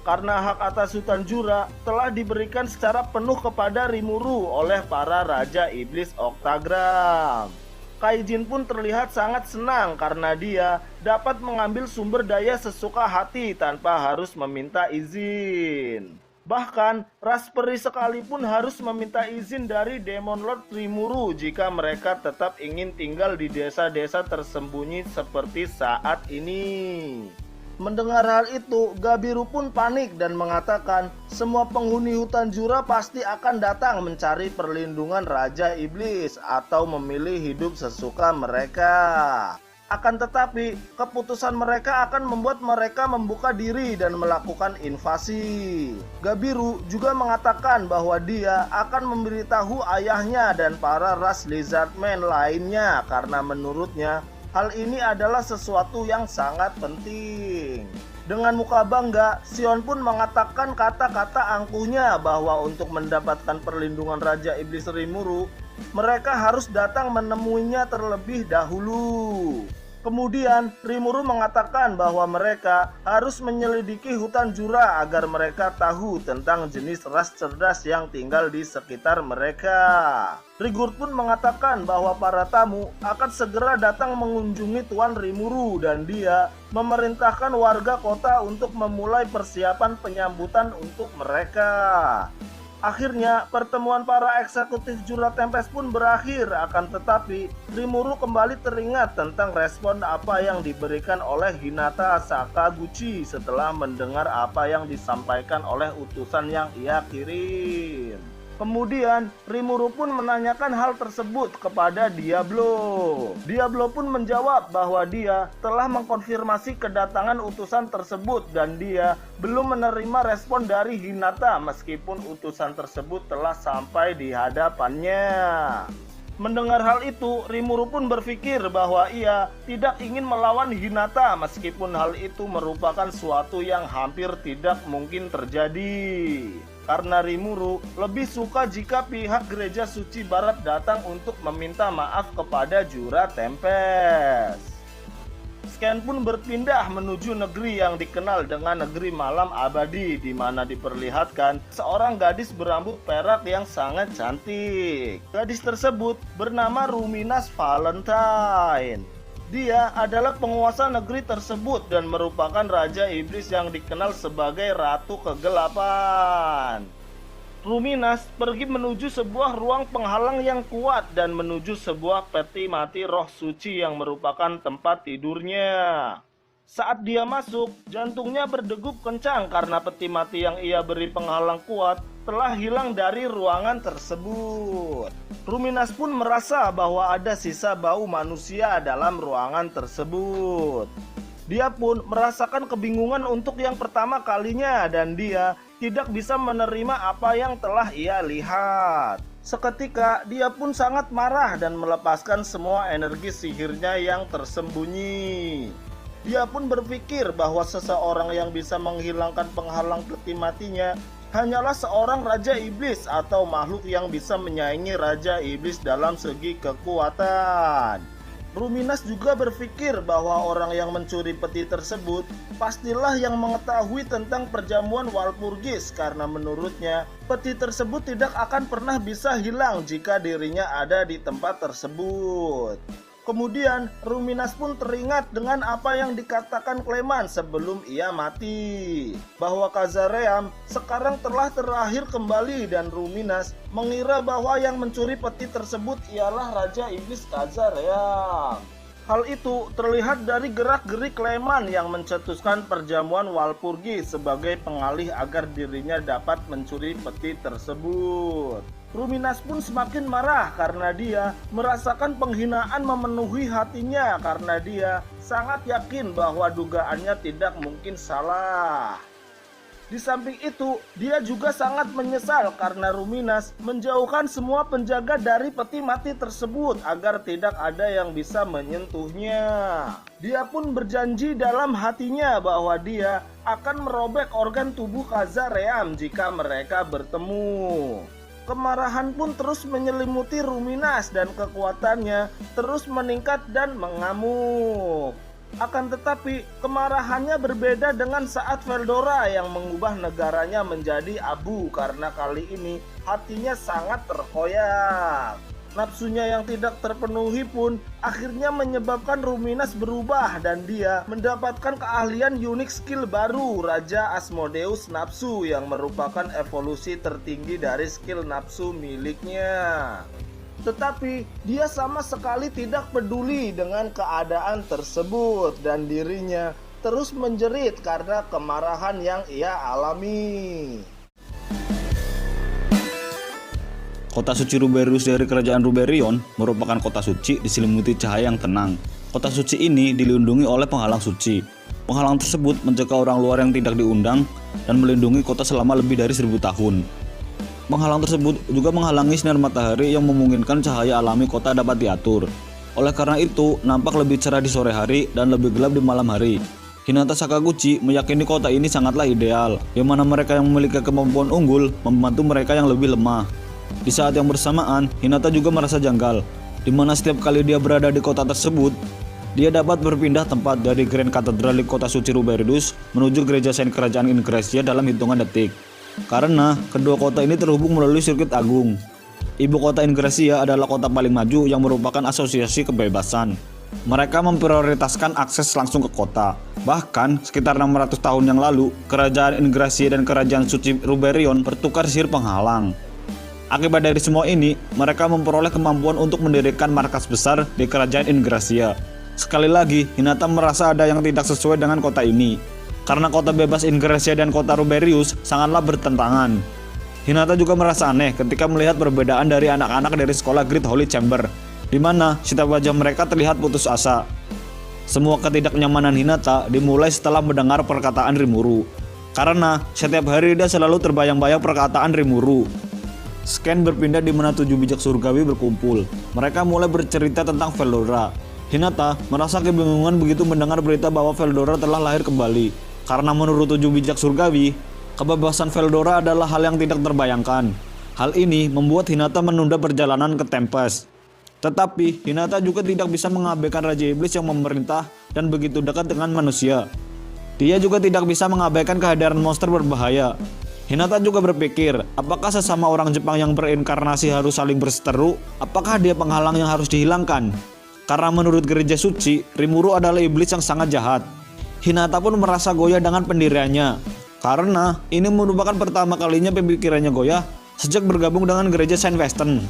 Karena hak atas hutan Jura telah diberikan secara penuh kepada Rimuru oleh para Raja Iblis Oktagram. Kaijin pun terlihat sangat senang karena dia dapat mengambil sumber daya sesuka hati tanpa harus meminta izin. Bahkan, Raspberry sekalipun harus meminta izin dari Demon Lord Rimuru jika mereka tetap ingin tinggal di desa-desa tersembunyi seperti saat ini. Mendengar hal itu, Gabiru pun panik dan mengatakan semua penghuni hutan Jura pasti akan datang mencari perlindungan Raja Iblis atau memilih hidup sesuka mereka. Akan tetapi, keputusan mereka akan membuat mereka membuka diri dan melakukan invasi. Gabiru juga mengatakan bahwa dia akan memberitahu ayahnya dan para ras Lizardman lainnya karena menurutnya hal ini adalah sesuatu yang sangat penting. Dengan muka bangga, Sion pun mengatakan kata-kata angkuhnya bahwa untuk mendapatkan perlindungan Raja Iblis Rimuru, mereka harus datang menemuinya terlebih dahulu. Kemudian Rimuru mengatakan bahwa mereka harus menyelidiki hutan Jura agar mereka tahu tentang jenis ras cerdas yang tinggal di sekitar mereka. Rigurd pun mengatakan bahwa para tamu akan segera datang mengunjungi Tuan Rimuru dan dia memerintahkan warga kota untuk memulai persiapan penyambutan untuk mereka. Akhirnya pertemuan para eksekutif Jura Tempest pun berakhir, akan tetapi Rimuru kembali teringat tentang respon apa yang diberikan oleh Hinata Sakaguchi setelah mendengar apa yang disampaikan oleh utusan yang ia kirim. Kemudian Rimuru pun menanyakan hal tersebut kepada Diablo. Diablo pun menjawab bahwa dia telah mengkonfirmasi kedatangan utusan tersebut dan dia belum menerima respon dari Hinata meskipun utusan tersebut telah sampai di hadapannya. Mendengar hal itu, Rimuru pun berpikir bahwa ia tidak ingin melawan Hinata meskipun hal itu merupakan suatu yang hampir tidak mungkin terjadi. Karena Rimuru lebih suka jika pihak Gereja Suci Barat datang untuk meminta maaf kepada Jura Tempest. Scan pun berpindah menuju negeri yang dikenal dengan negeri malam abadi, di mana diperlihatkan seorang gadis berambut perak yang sangat cantik. Gadis tersebut bernama Ruminas Valentine. Dia adalah penguasa negeri tersebut dan merupakan Raja Iblis yang dikenal sebagai Ratu Kegelapan. Ruminas pergi menuju sebuah ruang penghalang yang kuat dan menuju sebuah peti mati roh suci yang merupakan tempat tidurnya. Saat dia masuk, jantungnya berdegup kencang karena peti mati yang ia beri penghalang kuat telah hilang dari ruangan tersebut. Ruminas pun merasa bahwa ada sisa bau manusia dalam ruangan tersebut. Dia pun merasakan kebingungan untuk yang pertama kalinya dan dia tidak bisa menerima apa yang telah ia lihat. Seketika dia pun sangat marah dan melepaskan semua energi sihirnya yang tersembunyi. Dia pun berpikir bahwa seseorang yang bisa menghilangkan penghalang peti matinya hanyalah seorang Raja Iblis atau makhluk yang bisa menyaingi Raja Iblis dalam segi kekuatan. Ruminas juga berpikir bahwa orang yang mencuri peti tersebut pastilah yang mengetahui tentang perjamuan Walpurgis, karena menurutnya peti tersebut tidak akan pernah bisa hilang jika dirinya ada di tempat tersebut. Kemudian Ruminas pun teringat dengan apa yang dikatakan Cleman sebelum ia mati, bahwa Kazaream sekarang telah terakhir kembali, dan Ruminas mengira bahwa yang mencuri peti tersebut ialah Raja Iblis Kazaream. Hal itu terlihat dari gerak-gerik Cleman yang mencetuskan perjamuan Walpurgis sebagai pengalih agar dirinya dapat mencuri peti tersebut. Ruminas pun semakin marah karena dia merasakan penghinaan memenuhi hatinya, karena dia sangat yakin bahwa dugaannya tidak mungkin salah. Di samping itu, dia juga sangat menyesal karena Ruminas menjauhkan semua penjaga dari peti mati tersebut agar tidak ada yang bisa menyentuhnya. Dia pun berjanji dalam hatinya bahwa dia akan merobek organ tubuh Kazaream jika mereka bertemu. Kemarahan pun terus menyelimuti Ruminas dan kekuatannya terus meningkat dan mengamuk. Akan tetapi, kemarahannya berbeda dengan saat Veldora yang mengubah negaranya menjadi abu, karena kali ini hatinya sangat terkoyak. Nafsunya yang tidak terpenuhi pun akhirnya menyebabkan Ruminas berubah dan dia mendapatkan keahlian unik skill baru, Raja Asmodeus Nafsu, yang merupakan evolusi tertinggi dari skill nafsu miliknya. Tetapi dia sama sekali tidak peduli dengan keadaan tersebut dan dirinya terus menjerit karena kemarahan yang ia alami. Kota suci Ruberius dari kerajaan Ruberion merupakan kota suci diselimuti cahaya yang tenang. Kota suci ini dilindungi oleh penghalang suci. Penghalang tersebut mencegah orang luar yang tidak diundang dan melindungi kota selama lebih dari 1000 tahun. Penghalang tersebut juga menghalangi sinar matahari yang memungkinkan cahaya alami kota dapat diatur. Oleh karena itu, nampak lebih cerah di sore hari dan lebih gelap di malam hari. Hinata Sakaguchi meyakini kota ini sangatlah ideal, yang mana mereka yang memiliki kemampuan unggul membantu mereka yang lebih lemah. Di saat yang bersamaan, Hinata juga merasa janggal, di mana setiap kali dia berada di kota tersebut, dia dapat berpindah tempat dari Grand Cathedral di kota suci Ruberius menuju gereja Saint kerajaan Ingracia dalam hitungan detik. Karena kedua kota ini terhubung melalui sirkuit agung. Ibu kota Ingracia adalah kota paling maju yang merupakan asosiasi kebebasan. Mereka memprioritaskan akses langsung ke kota. Bahkan sekitar 600 tahun yang lalu, kerajaan Ingracia dan kerajaan suci Ruberion bertukar sihir penghalang. Akibat dari semua ini, mereka memperoleh kemampuan untuk mendirikan markas besar di kerajaan Ingracia. Sekali lagi, Hinata merasa ada yang tidak sesuai dengan kota ini, karena kota bebas Ingracia dan kota Ruberius sangatlah bertentangan. Hinata juga merasa aneh ketika melihat perbedaan dari anak-anak dari sekolah Great Holy Chamber, di mana setiap wajah mereka terlihat putus asa. Semua ketidaknyamanan Hinata dimulai setelah mendengar perkataan Rimuru, karena setiap hari dia selalu terbayang-bayang perkataan Rimuru. Scan berpindah di mana 7 bijak surgawi berkumpul. Mereka mulai bercerita tentang Veldora. Hinata merasa kebingungan begitu mendengar berita bahwa Veldora telah lahir kembali. Karena menurut 7 bijak surgawi, kebebasan Veldora adalah hal yang tidak terbayangkan. Hal ini membuat Hinata menunda perjalanan ke Tempest. Tetapi Hinata juga tidak bisa mengabaikan Raja Iblis yang memerintah dan begitu dekat dengan manusia. Dia juga tidak bisa mengabaikan kehadiran monster berbahaya. Hinata juga berpikir, apakah sesama orang Jepang yang berinkarnasi harus saling berseteru? Apakah dia penghalang yang harus dihilangkan? Karena menurut gereja suci, Rimuru adalah iblis yang sangat jahat. Hinata pun merasa goyah dengan pendiriannya, karena ini merupakan pertama kalinya pemikirannya goyah sejak bergabung dengan gereja Saint Western.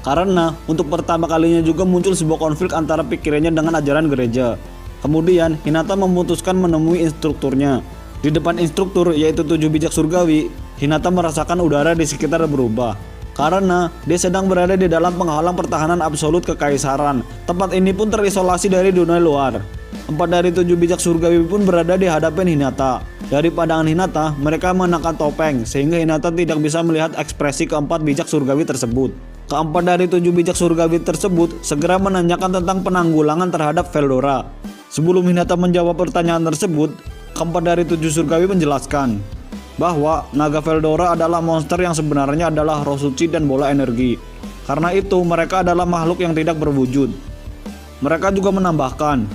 Karena untuk pertama kalinya juga muncul sebuah konflik antara pikirannya dengan ajaran gereja. Kemudian Hinata memutuskan menemui instrukturnya. Di depan instruktur, yaitu 7 bijak surgawi, Hinata merasakan udara di sekitar berubah. Karena dia sedang berada di dalam penghalang pertahanan absolut kekaisaran. Tempat ini pun terisolasi dari dunia luar. 4 dari 7 bijak surgawi pun berada di hadapan Hinata. Dari pandangan Hinata, mereka mengenakan topeng sehingga Hinata tidak bisa melihat ekspresi keempat bijak surgawi tersebut. Keempat dari 7 bijak surgawi tersebut segera menanyakan tentang penanggulangan terhadap Veldora. Sebelum Hinata menjawab pertanyaan tersebut, keempat dari 7 surgawi menjelaskan bahwa naga Veldora adalah monster yang sebenarnya adalah roh suci dan bola energi. Karena itu mereka adalah makhluk yang tidak berwujud. Mereka juga menambahkan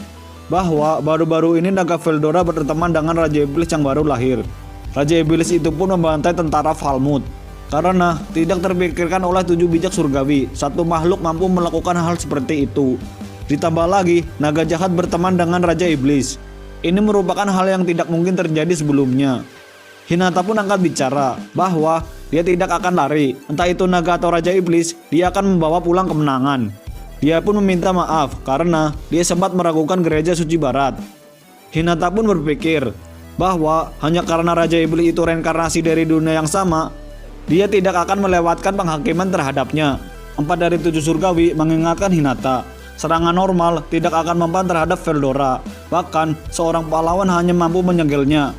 bahwa baru-baru ini naga Veldora berteman dengan Raja Iblis yang baru lahir. Raja Iblis itu pun membantai tentara Falmouth. Karena tidak terpikirkan oleh 7 bijak surgawi, satu makhluk mampu melakukan hal seperti itu. Ditambah lagi, naga jahat berteman dengan Raja Iblis. Ini merupakan hal yang tidak mungkin terjadi sebelumnya. Hinata pun angkat bicara bahwa dia tidak akan lari, entah itu naga atau Raja Iblis, dia akan membawa pulang kemenangan. Dia pun meminta maaf karena dia sempat meragukan gereja suci barat. Hinata pun berpikir bahwa hanya karena Raja Iblis itu reinkarnasi dari dunia yang sama, dia tidak akan melewatkan penghakiman terhadapnya. 4 dari 7 surgawi mengingatkan Hinata, serangan normal tidak akan mempan terhadap Veldora. Bahkan seorang pahlawan hanya mampu menyegelnya.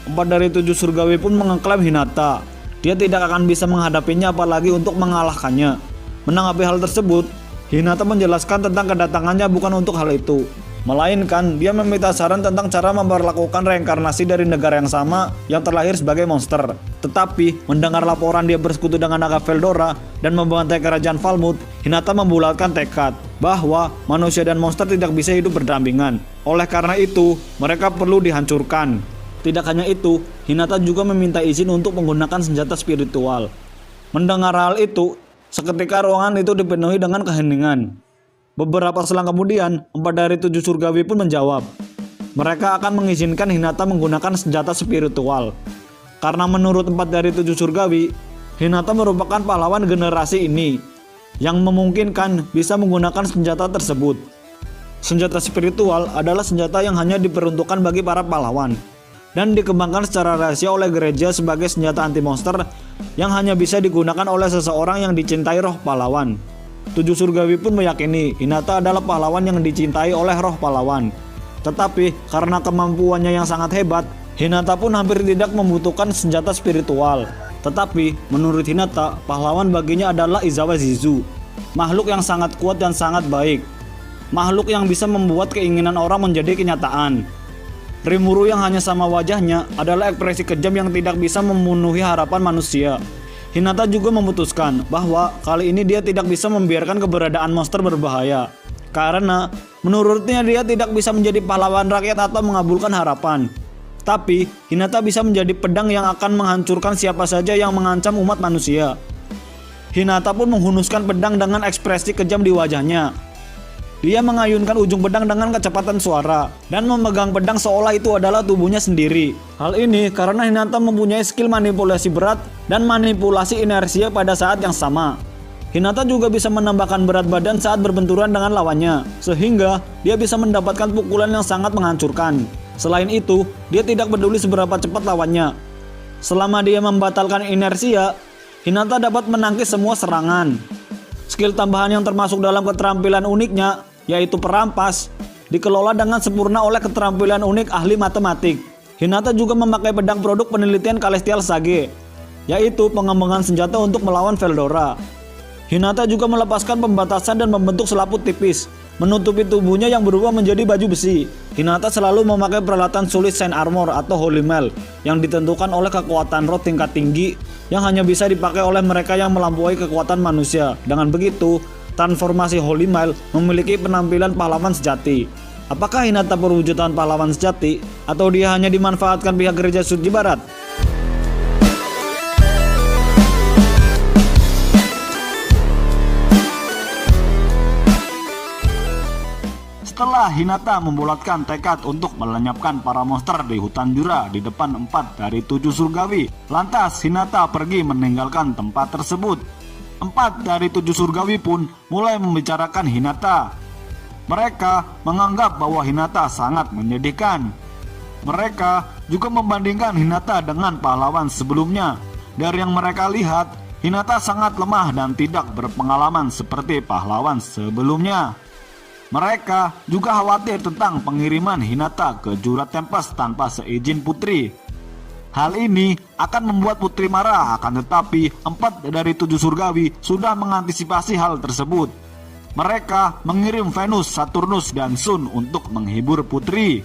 4 dari 7 surgawi pun mengklaim Hinata. Dia tidak akan bisa menghadapinya apalagi untuk mengalahkannya. Menanggapi hal tersebut, Hinata menjelaskan tentang kedatangannya bukan untuk hal itu, melainkan dia meminta saran tentang cara memperlakukan reinkarnasi dari negara yang sama yang terlahir sebagai monster. Tetapi mendengar laporan dia bersekutu dengan naga Veldora dan membantai kerajaan Falmouth, Hinata membulatkan tekad bahwa manusia dan monster tidak bisa hidup berdampingan. Oleh karena itu, mereka perlu dihancurkan. Tidak hanya itu, Hinata juga meminta izin untuk menggunakan senjata spiritual. Mendengar hal itu, seketika ruangan itu dipenuhi dengan keheningan. Beberapa selang kemudian, 4 dari 7 surgawi pun menjawab. Mereka akan mengizinkan Hinata menggunakan senjata spiritual. Karena menurut 4 dari 7 surgawi, Hinata merupakan pahlawan generasi ini yang memungkinkan bisa menggunakan senjata tersebut. Senjata spiritual adalah senjata yang hanya diperuntukkan bagi para pahlawan dan dikembangkan secara rahasia oleh gereja sebagai senjata anti monster yang hanya bisa digunakan oleh seseorang yang dicintai roh pahlawan. 7 surgawi pun meyakini Hinata adalah pahlawan yang dicintai oleh roh pahlawan. Tetapi karena kemampuannya yang sangat hebat, Hinata pun hampir tidak membutuhkan senjata spiritual. Tetapi menurut Hinata, pahlawan baginya adalah Izawa Zizu, makhluk yang sangat kuat dan sangat baik. Makhluk yang bisa membuat keinginan orang menjadi kenyataan. Rimuru yang hanya sama wajahnya adalah ekspresi kejam yang tidak bisa memenuhi harapan manusia. Hinata juga memutuskan bahwa kali ini dia tidak bisa membiarkan keberadaan monster berbahaya. Karena menurutnya dia tidak bisa menjadi pahlawan rakyat atau mengabulkan harapan. Tapi Hinata bisa menjadi pedang yang akan menghancurkan siapa saja yang mengancam umat manusia. Hinata pun menghunuskan pedang dengan ekspresi kejam di wajahnya. Dia mengayunkan ujung pedang dengan kecepatan suara dan memegang pedang seolah itu adalah tubuhnya sendiri. Hal ini karena Hinata mempunyai skill manipulasi berat dan manipulasi inersia pada saat yang sama. Hinata juga bisa menambahkan berat badan saat berbenturan dengan lawannya, sehingga dia bisa mendapatkan pukulan yang sangat menghancurkan. Selain itu, dia tidak peduli seberapa cepat lawannya. Selama dia membatalkan inersia, Hinata dapat menangkis semua serangan. Skill tambahan yang termasuk dalam keterampilan uniknya, yaitu perampas, dikelola dengan sempurna oleh keterampilan unik ahli matematik. Hinata juga memakai pedang produk penelitian Celestial Sage, yaitu pengembangan senjata untuk melawan Veldora. Hinata juga melepaskan pembatasan dan membentuk selaput tipis, menutupi tubuhnya yang berubah menjadi baju besi. Hinata selalu memakai peralatan sulit Saint Armor atau Holy Mail yang ditentukan oleh kekuatan roh tingkat tinggi yang hanya bisa dipakai oleh mereka yang melampaui kekuatan manusia. Dengan begitu, transformasi Holy Mile memiliki penampilan pahlawan sejati. Apakah Hinata perwujudan pahlawan sejati atau dia hanya dimanfaatkan pihak gereja suci barat? Setelah Hinata membulatkan tekad untuk melenyapkan para monster di hutan Jura di depan 4 dari 7 surgawi, lantas Hinata pergi meninggalkan tempat tersebut. 4 dari 7 surgawi pun mulai membicarakan Hinata. Mereka menganggap bahwa Hinata sangat menyedihkan. Mereka juga membandingkan Hinata dengan pahlawan sebelumnya. Dari yang mereka lihat, Hinata sangat lemah dan tidak berpengalaman seperti pahlawan sebelumnya. Mereka juga khawatir tentang pengiriman Hinata ke Jura Tempest tanpa seizin putri. Hal ini akan membuat putri marah, akan tetapi 4 dari 7 surgawi sudah mengantisipasi hal tersebut. Mereka mengirim Venus, Saturnus, dan Sun untuk menghibur putri.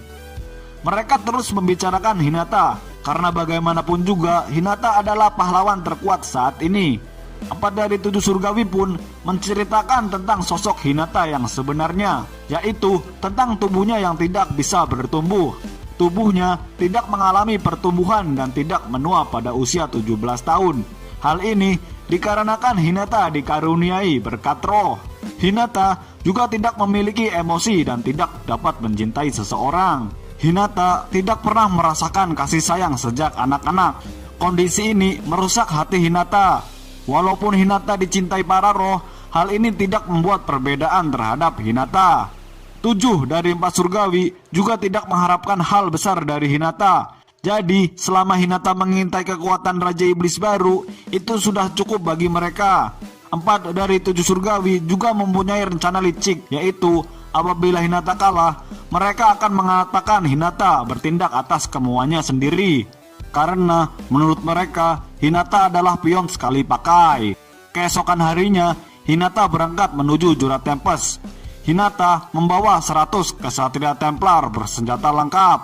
Mereka terus membicarakan Hinata, karena bagaimanapun juga Hinata adalah pahlawan terkuat saat ini. 4 dari 7 surgawi pun menceritakan tentang sosok Hinata yang sebenarnya, yaitu tentang tubuhnya yang tidak bisa bertumbuh. Tubuhnya tidak mengalami pertumbuhan dan tidak menua pada usia 17 tahun. Hal ini dikarenakan Hinata dikaruniai berkat roh. Hinata juga tidak memiliki emosi dan tidak dapat mencintai seseorang. Hinata tidak pernah merasakan kasih sayang sejak anak-anak. Kondisi ini merusak hati Hinata. Walaupun Hinata dicintai para roh, hal ini tidak membuat perbedaan terhadap Hinata. 7 dari 4 surgawi juga tidak mengharapkan hal besar dari Hinata. Jadi selama Hinata mengintai kekuatan Raja Iblis baru, itu sudah cukup bagi mereka. 4 dari 7 surgawi juga mempunyai rencana licik, yaitu apabila Hinata kalah, mereka akan mengatakan Hinata bertindak atas kemauannya sendiri. Karena menurut mereka, Hinata adalah pion sekali pakai. Keesokan harinya, Hinata berangkat menuju Jura Tempest. Hinata membawa 100 kesatria Templar bersenjata lengkap.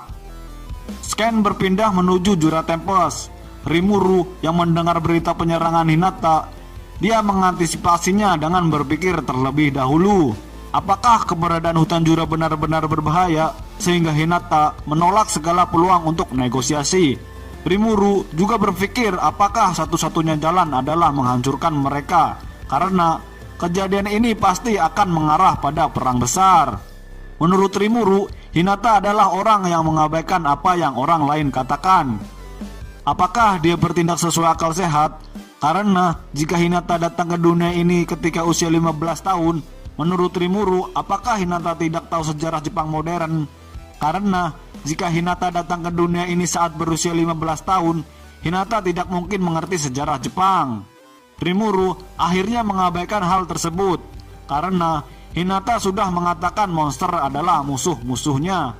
Scan berpindah menuju Jura Tempest. Rimuru yang mendengar berita penyerangan Hinata, dia mengantisipasinya dengan berpikir terlebih dahulu. Apakah keberadaan hutan Jura benar-benar berbahaya sehingga Hinata menolak segala peluang untuk negosiasi? Rimuru juga berpikir apakah satu-satunya jalan adalah menghancurkan mereka, karena kejadian ini pasti akan mengarah pada perang besar. Menurut Rimuru, Hinata adalah orang yang mengabaikan apa yang orang lain katakan. Apakah dia bertindak sesuai akal sehat? Karena jika Hinata datang ke dunia ini ketika usia 15 tahun, menurut Rimuru, apakah Hinata tidak tahu sejarah Jepang modern? Karena jika Hinata datang ke dunia ini saat berusia 15 tahun, Hinata tidak mungkin mengerti sejarah Jepang. Rimuru akhirnya mengabaikan hal tersebut, karena Hinata sudah mengatakan monster adalah musuh-musuhnya,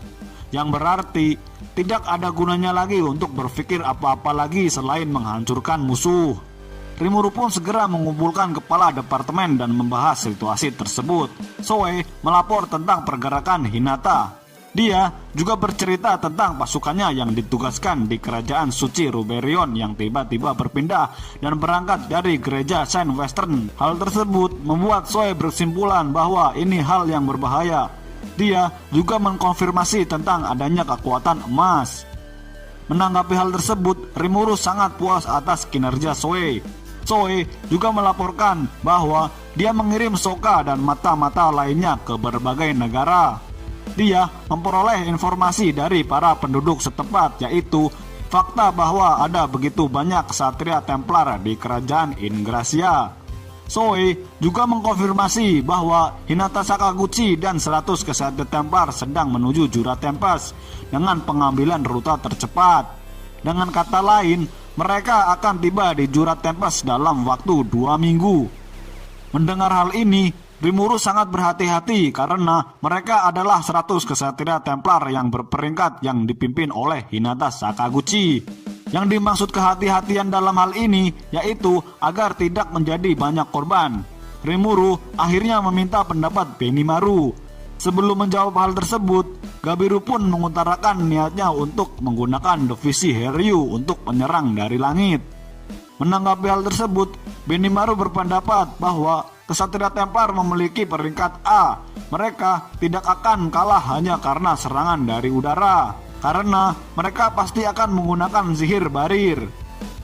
yang berarti tidak ada gunanya lagi untuk berpikir apa-apa lagi selain menghancurkan musuh. Rimuru pun segera mengumpulkan kepala departemen dan membahas situasi tersebut. Soe melapor tentang pergerakan Hinata. Dia juga bercerita tentang pasukannya yang ditugaskan di kerajaan suci Ruberion yang tiba-tiba berpindah dan berangkat dari gereja Saint Western. Hal tersebut membuat Soe berkesimpulan bahwa ini hal yang berbahaya. Dia juga mengkonfirmasi tentang adanya kekuatan emas. Menanggapi hal tersebut, Rimuru sangat puas atas kinerja Soe. Soe juga melaporkan bahwa dia mengirim Soka dan mata-mata lainnya ke berbagai negara. Dia memperoleh informasi dari para penduduk setempat, yaitu fakta bahwa ada begitu banyak ksatria Templar di kerajaan Ingracia. Soe juga mengkonfirmasi bahwa Hinata Sakaguchi dan 100 ksatria Templar sedang menuju Jura Tempest dengan pengambilan rute tercepat. Dengan kata lain, mereka akan tiba di Jura Tempest dalam waktu 2 minggu. Mendengar hal ini, Rimuru sangat berhati-hati karena mereka adalah 100 ksatria Templar yang berperingkat yang dipimpin oleh Hinata Sakaguchi. Yang dimaksud kehati-hatian dalam hal ini yaitu agar tidak menjadi banyak korban. Rimuru akhirnya meminta pendapat Benimaru. Sebelum menjawab hal tersebut, Gabiru pun mengutarakan niatnya untuk menggunakan divisi Heryu untuk menyerang dari langit. Menanggapi hal tersebut, Benimaru berpendapat bahwa Kesatria Templar memiliki peringkat A. Mereka tidak akan kalah hanya karena serangan dari udara, karena mereka pasti akan menggunakan sihir barir.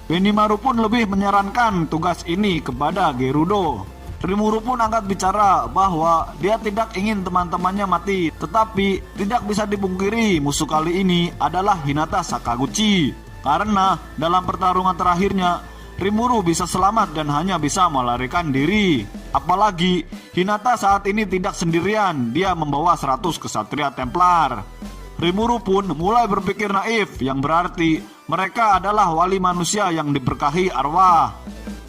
Benimaru pun lebih menyarankan tugas ini kepada Gerudo. Rimuru pun angkat bicara bahwa dia tidak ingin teman-temannya mati, tetapi tidak bisa dipungkiri musuh kali ini adalah Hinata Sakaguchi. Karena dalam pertarungan terakhirnya, Rimuru bisa selamat dan hanya bisa melarikan diri. Apalagi Hinata saat ini tidak sendirian, dia membawa 100 kesatria Templar. Rimuru pun mulai berpikir naif, yang berarti mereka adalah wali manusia yang diberkahi arwah.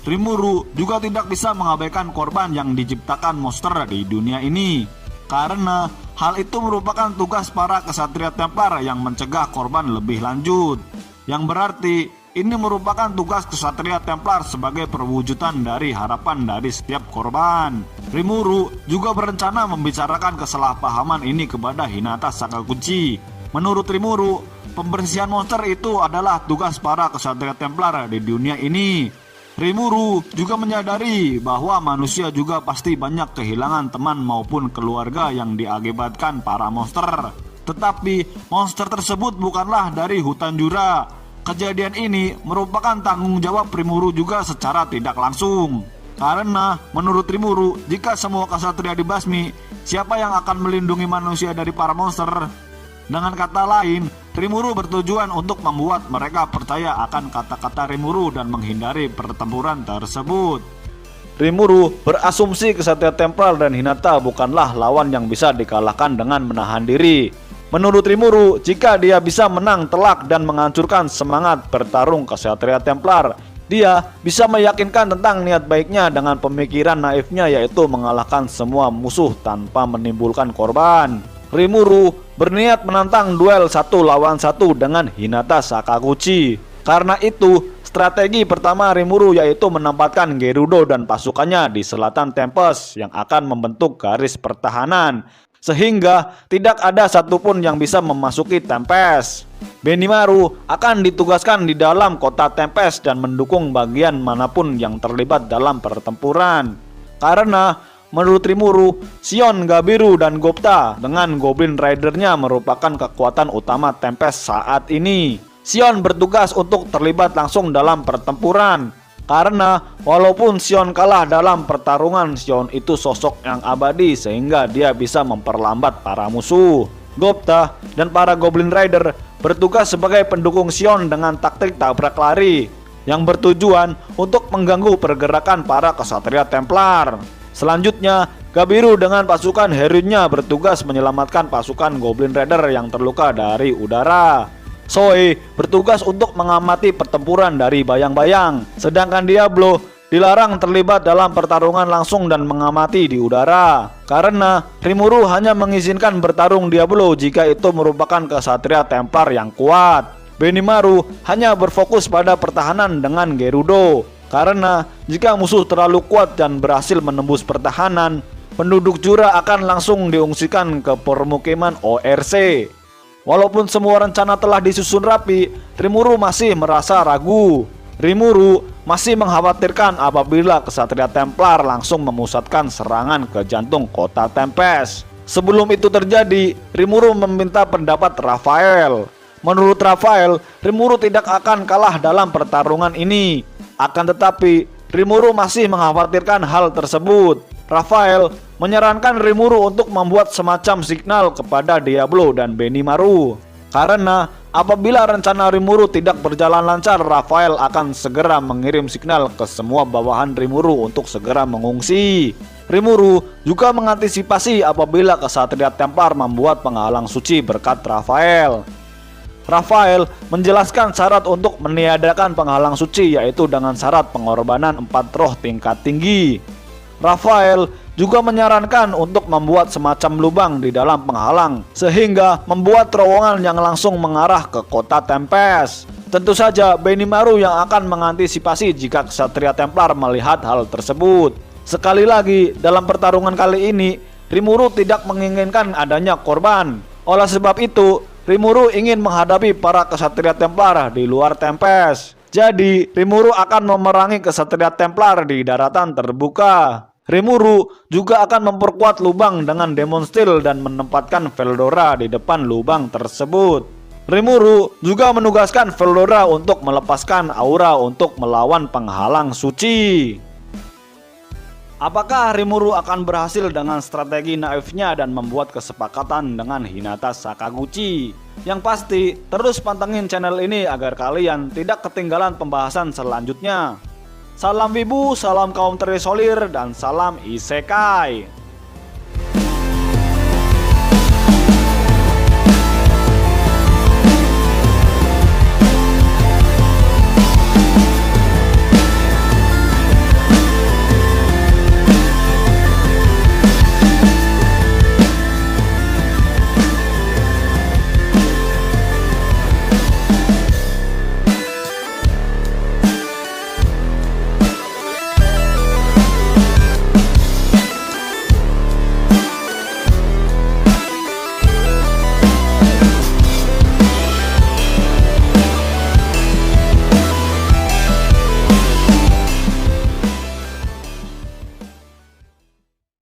Rimuru juga tidak bisa mengabaikan korban yang diciptakan monster di dunia ini, karena hal itu merupakan tugas para kesatria Templar yang mencegah korban lebih lanjut. Yang berarti ini merupakan tugas kesatria Templar sebagai perwujudan dari harapan dari setiap korban. Rimuru juga berencana membicarakan kesalahpahaman ini kepada Hinata Sakaguchi. Menurut Rimuru, pembersihan monster itu adalah tugas para kesatria Templar di dunia ini. Rimuru juga menyadari bahwa manusia juga pasti banyak kehilangan teman maupun keluarga yang diakibatkan para monster. Tetapi monster tersebut bukanlah dari hutan jura. Kejadian ini merupakan tanggung jawab Rimuru juga secara tidak langsung. Karena menurut Rimuru, jika semua kesatria dibasmi, siapa yang akan melindungi manusia dari para monster? Dengan kata lain, Rimuru bertujuan untuk membuat mereka percaya akan kata-kata Rimuru dan menghindari pertempuran tersebut. Rimuru berasumsi kesatria Templar dan Hinata bukanlah lawan yang bisa dikalahkan dengan menahan diri. Menurut Rimuru, jika dia bisa menang telak dan menghancurkan semangat bertarung kesatria Templar, dia bisa meyakinkan tentang niat baiknya dengan pemikiran naifnya, yaitu mengalahkan semua musuh tanpa menimbulkan korban. Rimuru berniat menantang duel 1 lawan 1 dengan Hinata Sakaguchi. Karena itu, strategi pertama Rimuru yaitu menempatkan Gerudo dan pasukannya di selatan Tempest yang akan membentuk garis pertahanan, sehingga tidak ada satupun yang bisa memasuki Tempest. Benimaru akan ditugaskan di dalam kota Tempest dan mendukung bagian manapun yang terlibat dalam pertempuran. Karena menurut Rimuru, Shion, Gabiru, dan Gupta dengan Goblin Ridernya merupakan kekuatan utama Tempest saat ini. Shion bertugas untuk terlibat langsung dalam pertempuran, karena walaupun Shion kalah dalam pertarungan, Shion itu sosok yang abadi sehingga dia bisa memperlambat para musuh. Gupta dan para Goblin Rider bertugas sebagai pendukung Shion dengan taktik tabrak lari yang bertujuan untuk mengganggu pergerakan para kesatria Templar. Selanjutnya, Gabiru dengan pasukan Herunya bertugas menyelamatkan pasukan Goblin Rider yang terluka dari udara. Zoe bertugas untuk mengamati pertempuran dari bayang-bayang, sedangkan Diablo dilarang terlibat dalam pertarungan langsung dan mengamati di udara. Karena Rimuru hanya mengizinkan bertarung Diablo jika itu merupakan kesatria Templar yang kuat. Benimaru hanya berfokus pada pertahanan dengan Gerudo. Karena jika musuh terlalu kuat dan berhasil menembus pertahanan, penduduk Jura akan langsung diungsikan ke permukiman ORC. Walaupun semua rencana telah disusun rapi, Rimuru masih merasa ragu. Rimuru masih mengkhawatirkan apabila kesatria Templar langsung memusatkan serangan ke jantung kota Tempest. Sebelum itu terjadi, Rimuru meminta pendapat Raphael. Menurut Raphael, Rimuru tidak akan kalah dalam pertarungan ini. Akan tetapi, Rimuru masih mengkhawatirkan hal tersebut. Raphael menyarankan Rimuru untuk membuat semacam signal kepada Diablo dan Benimaru. Karena apabila rencana Rimuru tidak berjalan lancar, Raphael akan segera mengirim signal ke semua bawahan Rimuru untuk segera mengungsi. Rimuru juga mengantisipasi apabila kesatria Templar membuat penghalang suci berkat Raphael. Raphael menjelaskan syarat untuk meniadakan penghalang suci, yaitu dengan syarat pengorbanan 4 roh tingkat tinggi. Raphael juga menyarankan untuk membuat semacam lubang di dalam penghalang, sehingga membuat terowongan yang langsung mengarah ke kota Tempest. Tentu saja Benimaru yang akan mengantisipasi jika kesatria Templar melihat hal tersebut. Sekali lagi, dalam pertarungan kali ini, Rimuru tidak menginginkan adanya korban. Oleh sebab itu, Rimuru ingin menghadapi para kesatria Templar di luar Tempest. Jadi, Rimuru akan memerangi kesatria Templar di daratan terbuka. Rimuru juga akan memperkuat lubang dengan Demon Steel dan menempatkan Veldora di depan lubang tersebut. Rimuru juga menugaskan Veldora untuk melepaskan aura untuk melawan penghalang suci. Apakah Rimuru akan berhasil dengan strategi naifnya dan membuat kesepakatan dengan Hinata Sakaguchi? Yang pasti, terus pantengin channel ini agar kalian tidak ketinggalan pembahasan selanjutnya. Salam wibu, salam kaum terisolir, dan salam isekai.